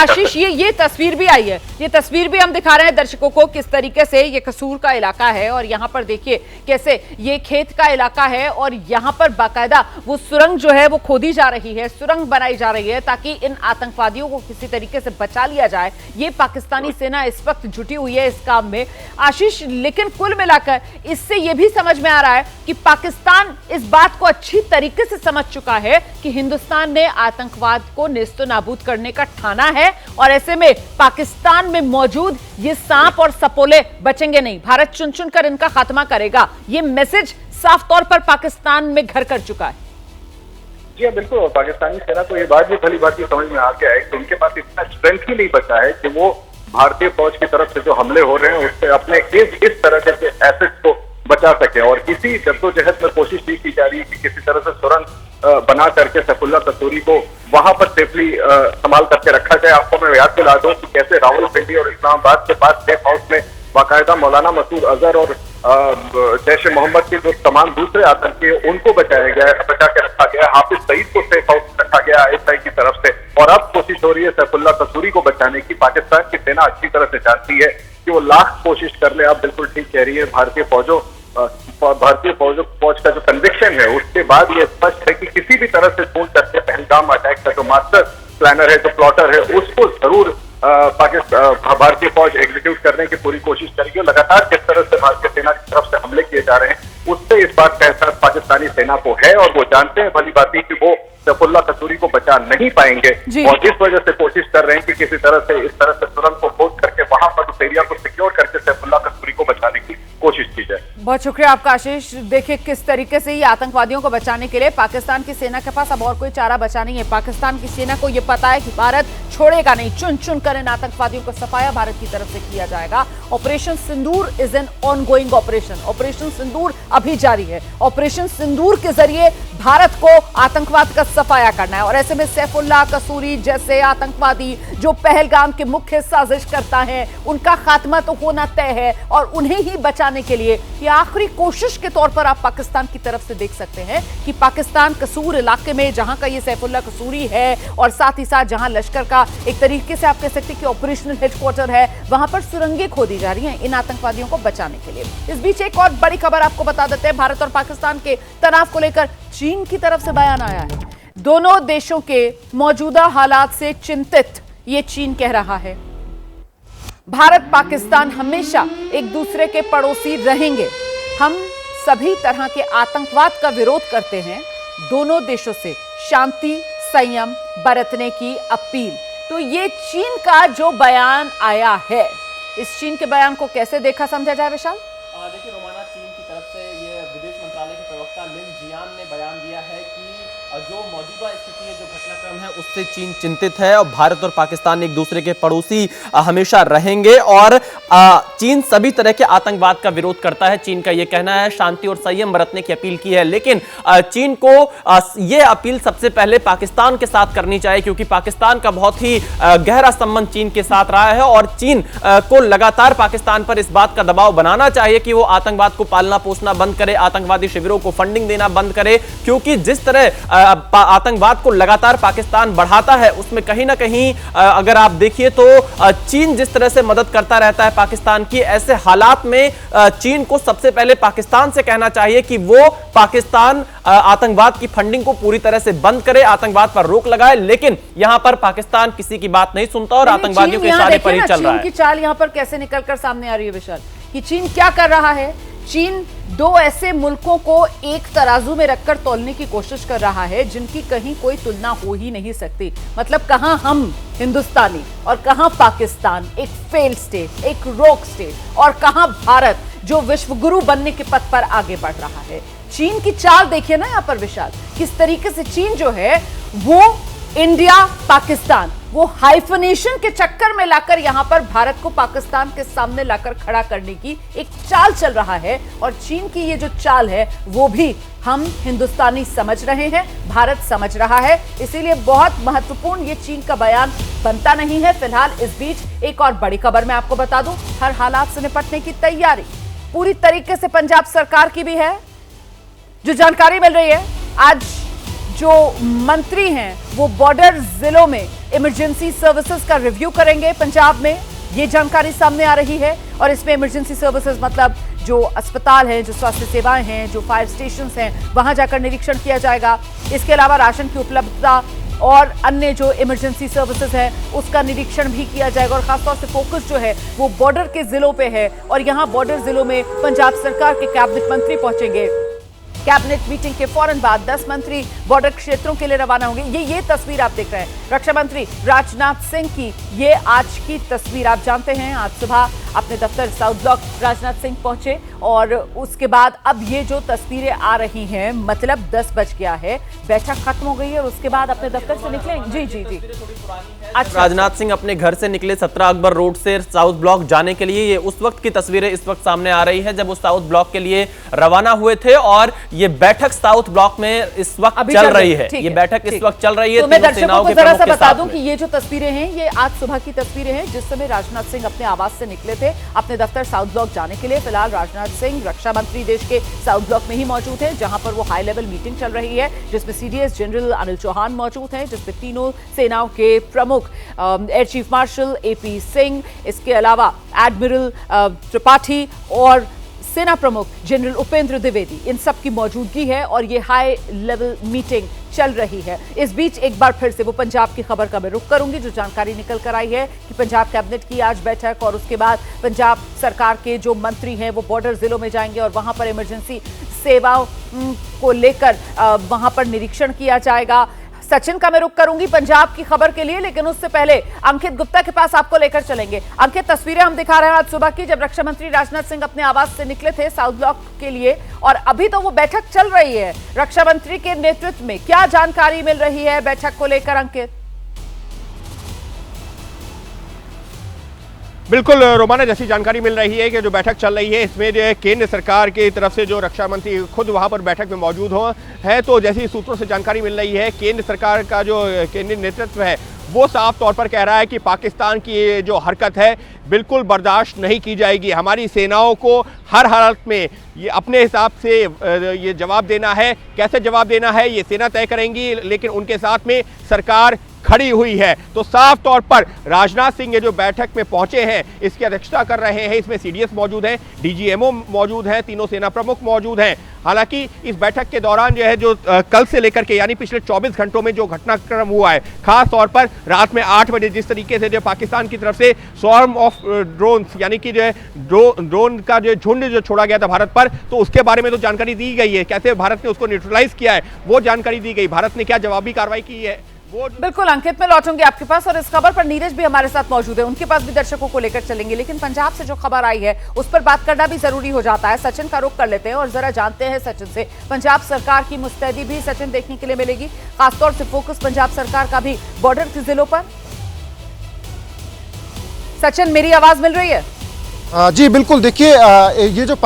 आशीष ये तस्वीर भी आई है, ये तस्वीर भी हम दिखा रहे हैं दर्शकों को किस तरीके से ये कसूर का इलाका है, और यहाँ पर देखिए कैसे ये खेत का इलाका है, और यहाँ पर बाकायदा वो सुरंग जो है वो खोदी जा रही है, सुरंग बनाई जा रही है ताकि इन आतंकवादियों को किसी तरीके से बचा लिया जाए। ये पाकिस्तानी सेना इस वक्त जुटी हुई है इस काम में आशीष। लेकिन कुल मिलाकर इससे ये भी समझ में आ रहा है कि पाकिस्तान इस बात को अच्छी तरीके से समझ चुका है कि हिंदुस्तान ने आतंकवाद को नेस्तो नाबूद करने का ठाना है, और ऐसे में पाकिस्तान में मौजूद ये सांप और सपोले बचेंगे नहीं, भारत चुन चुन कर इनका खात्मा करेगा। ये मैसेज साफ तौर पर पाकिस्तान में घर कर चुका है। जी हाँ, बिल्कुल। पाकिस्तानी सेना को ये बात भी भली बात समझ में आ गया है कि उनके पास इतना स्ट्रेंथ ही नहीं बचा है कि वो भारतीय फौज की तरफ से जो हमले हो रहे हैं उससे अपने इस तरह के एसेट्स को बचा सके, और इसी जद्दोजहद में कोशिश भी की जा रही है कि किसी तरह से सुरंग बना करके सैफुल्लाह कसूरी को वहां पर सेफली संभाल करके रखा जाए। आपको मैं याद दिला दूं कि कैसे रावलपिंडी और इस्लामाबाद के पास सेफ हाउस में बाकायदा मौलाना मसूद अजहर और जैश ए मोहम्मद के जो तमाम दूसरे आतंकी उनको बचा के रखा गया, हाफिज सईद को सेफ हाउस में रखा गया ISI की तरफ से, और अब कोशिश हो रही है सैफुल्लाह कसूरी को बचाने की। पाकिस्तान की सेना अच्छी तरह से जानती है कि वो लाख कोशिश कर ले। आप बिल्कुल ठीक कह रही है, भारतीय फौज का जो कन्विक्शन है उसके बाद ये स्पष्ट है कि किसी भी तरह से ढूंढ करके पहलगाम अटैक का जो मास्टर प्लानर है, जो प्लॉटर है, उसको जरूर भारतीय फौज एग्जीक्यूट करने की पूरी कोशिश करेगी। लगातार जिस तरह से भारतीय सेना की तरफ से हमले किए जा रहे हैं उससे इस बात का एहसास पाकिस्तानी सेना को है, और वो जानते हैं भली बात कि वो सैफुल्लाह कसूरी को बचा नहीं पाएंगे, और इस वजह से कोशिश कर रहे हैं कि किसी तरह से इस तरह से सुरंग को खोद करके वहां पर उस एरिया को सिक्योर करके सैफुल्लाह कसूरी को बचाने की कोशिश की जाए। बहुत शुक्रिया आपका आशीष। देखिए किस तरीके से ये आतंकवादियों को बचाने के लिए पाकिस्तान की सेना के पास अब और कोई चारा बचा नहीं है। पाकिस्तान की सेना को यह पता है कि भारत छोड़ेगा नहीं, चुन चुन कर इन आतंकवादियों को सफाया भारत की तरफ से किया जाएगा। Operation Sindoor is an ongoing operation. Operation Sindoor अभी जारी है। ऑपरेशन सिंदूर के जरिए भारत को आतंकवाद का सफाया करना है, और ऐसे में सैफुल्लाह कसूरी जैसे आतंकवादी जो पहलगाम के मुख्य साजिश करता है उनका खात्मा तो होना तय है, और उन्हें ही बचाने के लिए ये आखिरी कोशिश के तौर पर आप पाकिस्तान की तरफ से देख सकते हैं कि पाकिस्तान कसूर इलाके में जहां का ये सैफुल्लाह कसूरी है, और साथ ही साथ जहां लश्कर का एक तरीके से आप कह सकते हैं कि ऑपरेशनल हेडक्वार्टर है, वहां पर सुरंगें खोदी जा रही हैं इन आतंकवादियों को बचाने के लिए। इस बीच एक और बड़ी खबर आपको बता देते हैं। भारत और पाकिस्तान के तनाव को लेकर चीन की तरफ से बयान आया है। दोनों देशों के मौजूदा हालात से चिंतित ये चीन कह रहा है भारत पाकिस्तान हमेशा एक दूसरे के पड़ोसी रहेंगे, हम सभी तरह के आतंकवाद का विरोध करते हैं, दोनों देशों से शांति संयम बरतने की अपील। तो ये चीन का जो बयान आया है, इस चीन के बयान को कैसे देखा समझा जाए विशाल? देखिए रोमाना, चीन की तरफ से ये विदेश मंत्रालय के प्रवक्ता लिन जियान ने बयान दिया है कि जो मौजूदा स्थिति है, जो घटनाक्रम है, उससे चीन चिंतित है और भारत और पाकिस्तान एक दूसरे के पड़ोसी हमेशा रहेंगे। और चीन सभी तरह के आतंकवाद का विरोध करता है। चीन का यह कहना है, शांति और संयम बरतने की अपील की है, लेकिन चीन को यह अपील सबसे पहले पाकिस्तान के साथ करनी चाहिए, क्योंकि पाकिस्तान का बहुत ही गहरा संबंध चीन के साथ रहा है और चीन को लगातार पाकिस्तान पर इस बात का दबाव बनाना चाहिए कि वो आतंकवाद को पालना पोसना बंद करे, आतंकवादी शिविरों को फंडिंग देना बंद करे, क्योंकि जिस तरह आतंकवाद को लगातार पाकिस्तान बढ़ाता है उसमें कहीं ना कहीं अगर आप देखिए तो चीन जिस तरह से मदद करता रहता है पाकिस्तान की, ऐसे हालात में चीन को सबसे पहले पाकिस्तान से कहना चाहिए कि वो पाकिस्तान आतंकवाद की फंडिंग को पूरी तरह से बंद करे, आतंकवाद पर रोक लगाए, लेकिन यहां पर पाकिस्तान किसी की बात नहीं सुनता और आतंकवादियों के इशारे पर ही चल रहा है। चीन की चाल यहां पर कैसे निकलकर सामने आ रही है विशाल, कि चीन क्या कर रहा है। चीन दो ऐसे मुल्कों को एक तराजू में रखकर तौलने की कोशिश कर रहा है जिनकी कहीं कोई तुलना हो ही नहीं सकती। मतलब कहां हम हिंदुस्तानी और कहां पाकिस्तान, एक फेल स्टेट, एक रोक स्टेट, और कहां भारत जो विश्वगुरु बनने के पथ पर आगे बढ़ रहा है। चीन की चाल देखिए ना यहां पर विशाल, किस तरीके से चीन जो है वो इंडिया पाकिस्तान, वो हाइफनेशन के चक्कर में लाकर यहां पर भारत को पाकिस्तान के सामने लाकर खड़ा करने की एक चाल चल रहा है। और चीन की ये जो चाल है वो भी हम हिंदुस्तानी समझ रहे हैं, भारत समझ रहा है, इसीलिए बहुत महत्वपूर्ण ये चीन का बयान बनता नहीं है। फिलहाल इस बीच एक और बड़ी खबर मैं आपको बता दूं, हर हालात से निपटने की तैयारी पूरी तरीके से पंजाब सरकार की भी है। जो जानकारी मिल रही है, आज जो मंत्री हैं वो बॉर्डर जिलों में इमरजेंसी सर्विसेज का रिव्यू करेंगे पंजाब में, ये जानकारी सामने आ रही है। और इसमें इमरजेंसी सर्विसेज मतलब जो अस्पताल हैं, जो स्वास्थ्य सेवाएं हैं, जो फायर स्टेशंस हैं, वहां जाकर निरीक्षण किया जाएगा। इसके अलावा राशन की उपलब्धता और अन्य जो इमरजेंसी सर्विसेज है उसका निरीक्षण भी किया जाएगा। और खासतौर से फोकस जो है वो बॉर्डर के जिलों पे है और यहाँ बॉर्डर जिलों में पंजाब सरकार के कैबिनेट मंत्री पहुंचेंगे। कैबिनेट मीटिंग के फौरन बाद 10 मंत्री बॉर्डर क्षेत्रों के लिए रवाना होंगे। ये तस्वीर आप देख रहे हैं रक्षा मंत्री राजनाथ सिंह की, ये आज की तस्वीर। आप जानते हैं आज सुबह अपने दफ्तर साउथ ब्लॉक राजनाथ सिंह पहुंचे और उसके बाद अब ये जो तस्वीरें आ रही हैं, मतलब 10 बज गया है, बैठक खत्म हो गई है और उसके बाद अपने दफ्तर से निकले। जी अच्छा, राजनाथ सिंह अपने घर से निकले 17 अकबर रोड से साउथ ब्लॉक जाने के लिए। ये उस वक्त की तस्वीरें इस वक्त सामने आ रही है जब वो साउथ ब्लॉक के लिए रवाना हुए थे और ये बैठक साउथ ब्लॉक में इस वक्त चल रही है। ये बैठक इस वक्त चल रही है। तो मैं दर्शकों को जरा सा बता दूं कि ये जो तस्वीरें हैं ये आज सुबह की तस्वीरें हैं जिस समय राजनाथ सिंह अपने आवास से निकले थे अपने दफ्तर साउथ ब्लॉक जाने के लिए। फिलहाल राजनाथ सिंह रक्षा मंत्री देश के साउथ ब्लॉक में ही मौजूद है जहां पर वो हाई लेवल मीटिंग चल रही है जिसमें सीडीएस जनरल अनिल चौहान मौजूद हैं, जिसमें तीनों सेनाओं के प्रमुख air chief marshal AP Singh, इसके अलावा एडमिरल त्रिपाठी और सेना प्रमुख जनरल उपेंद्र द्विवेदी, इन सब की मौजूदगी है और ये हाई लेवल मीटिंग चल रही है। इस बीच एक बार फिर से वो पंजाब की खबर का मैं रुख करूंगी। जो जानकारी निकल कर आई है कि पंजाब कैबिनेट की आज बैठक और उसके बाद पंजाब सरकार के जो मंत्री हैं वो बॉर्डर जिलों में जाएंगे और वहां पर इमरजेंसी सेवाओं को लेकर वहां पर निरीक्षण किया जाएगा। सचिन का मैं रुख करूंगी पंजाब की खबर के लिए, लेकिन उससे पहले अंकित गुप्ता के पास आपको लेकर चलेंगे। अंकित, तस्वीरें हम दिखा रहे हैं आज सुबह की जब रक्षा मंत्री राजनाथ सिंह अपने आवास से निकले थे साउथ ब्लॉक के लिए और अभी तो वो बैठक चल रही है रक्षा मंत्री के नेतृत्व में। क्या जानकारी मिल रही है बैठक को लेकर अंकित? बिल्कुल रोमाना, जैसी जानकारी मिल रही है कि जो बैठक चल रही है इसमें जो है केंद्र सरकार की तरफ से जो रक्षा मंत्री खुद वहां पर बैठक में मौजूद है। तो जैसी सूत्रों से जानकारी मिल रही है केंद्र सरकार का जो केंद्रीय नेतृत्व है वो साफ तौर पर कह रहा है कि पाकिस्तान की ये जो हरकत है बिल्कुल बर्दाश्त नहीं की जाएगी। हमारी सेनाओं को हर हालत में ये अपने हिसाब से ये जवाब देना है, कैसे जवाब देना है ये सेना तय करेंगी, लेकिन उनके साथ में सरकार खड़ी हुई है। तो साफ तौर पर राजनाथ सिंह ये जो बैठक में पहुंचे हैं इसकी अध्यक्षता कर रहे हैं। इसमें सीडीएस मौजूद हैं, डीजीएमओ मौजूद हैं, तीनों सेना प्रमुख मौजूद हैं। हालांकि इस बैठक के दौरान जो है जो कल से लेकर के यानी पिछले 24 घंटों में जो घटनाक्रम हुआ है, खास तौर पर रात में 8 बजे जिस तरीके से जो पाकिस्तान की तरफ से स्वॉर्म ऑफ ड्रोन्स यानी कि जो है ड्रोन का जो झुंड जो छोड़ा गया था भारत पर, तो उसके बारे में तो जानकारी दी गई है। कैसे भारत ने उसको न्यूट्रलाइज किया है वो जानकारी दी गई। भारत ने क्या जवाबी कार्रवाई की है वो बिल्कुल अंकित, में लौटूंगी आपके पास और इस खबर पर नीरज भी हमारे साथ मौजूद है, उनके पास भी दर्शकों को लेकर चलेंगे। लेकिन पंजाब से जो खबर आई है उस पर बात करना भी जरूरी हो जाता है। सचिन का रुख कर लेते हैं और जरा जानते हैं सचिन से पंजाब सरकार की मुस्तैदी भी सचिन देखने के लिए मिलेगी, खासतौर से फोकस पंजाब सरकार का भी बॉर्डर के जिलों पर। सचिन, मेरी आवाज मिल रही है? जी बिल्कुल, देखिए ये जो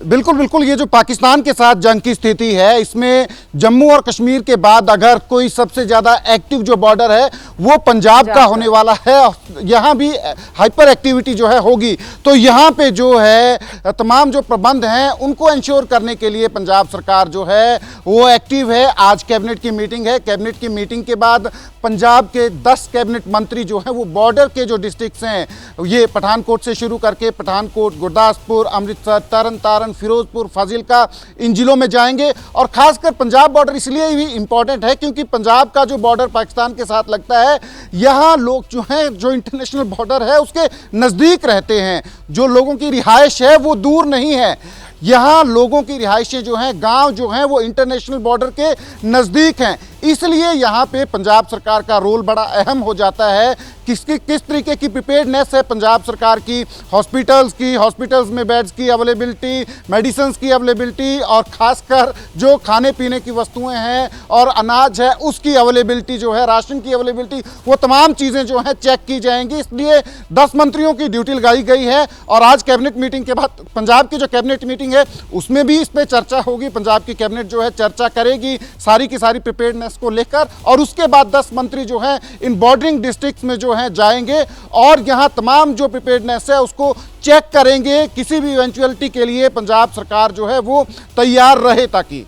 बिल्कुल ये जो पाकिस्तान के साथ जंग की स्थिति है, इसमें जम्मू और कश्मीर के बाद अगर कोई सबसे ज़्यादा एक्टिव जो बॉर्डर है वो पंजाब का होने वाला है। यहाँ भी हाइपर एक्टिविटी जो है होगी, तो यहाँ पे जो है तमाम जो प्रबंध हैं उनको इंश्योर करने के लिए पंजाब सरकार जो है वो एक्टिव है। आज कैबिनेट की मीटिंग है, कैबिनेट की मीटिंग के बाद पंजाब के 10 कैबिनेट मंत्री जो हैं वो बॉर्डर के जो डिस्ट्रिक्ट्स हैं, ये पठानकोट से शुरू करके पठानकोट, गुरदासपुर, अमृतसर, तरन तारन, फिरोजपुर, फाजिलका, इन जिलों में जाएंगे। और खासकर पंजाब बॉर्डर इसलिए भी इंपॉर्टेंट है क्योंकि पंजाब का जो बॉर्डर पाकिस्तान के साथ लगता है, यहाँ लोग जो हैं जो इंटरनेशनल बॉर्डर है उसके नज़दीक रहते हैं, जो लोगों की रिहाइश है वो दूर नहीं है। यहाँ लोगों की रिहाइशें जो हैं, गांव जो हैं वो इंटरनेशनल बॉर्डर के नज़दीक हैं, इसलिए यहाँ पे पंजाब सरकार का रोल बड़ा अहम हो जाता है। किस तरीके की प्रिपेयर्डनेस है पंजाब सरकार की, हॉस्पिटल्स में बेड्स की अवेलेबिलिटी, मेडिसिन की अवेलेबिलिटी और ख़ासकर जो खाने पीने की वस्तुएं हैं और अनाज है उसकी अवेलेबिलिटी जो है, राशन की अवेलेबिलिटी, वो तमाम चीज़ें जो हैं चेक की जाएंगी। इसलिए 10 मंत्रियों की ड्यूटी लगाई गई है और आज कैबिनेट मीटिंग के बाद पंजाब की जो कैबिनेट मीटिंग है उसमें भी इस पर चर्चा होगी। पंजाब की कैबिनेट जो है चर्चा करेगी सारी की सारी प्रिपेयर्डनेस को लेकर, और उसके बाद 10 मंत्री जो हैं इन बॉर्डरिंग डिस्ट्रिक्ट्स में जो हैं जाएंगे और यहां तमाम जो प्रिपेयर्डनेस है उसको चेक करेंगे। किसी भी इवेंचुअलिटी के लिए पंजाब सरकार जो है वो तैयार रहे ताकि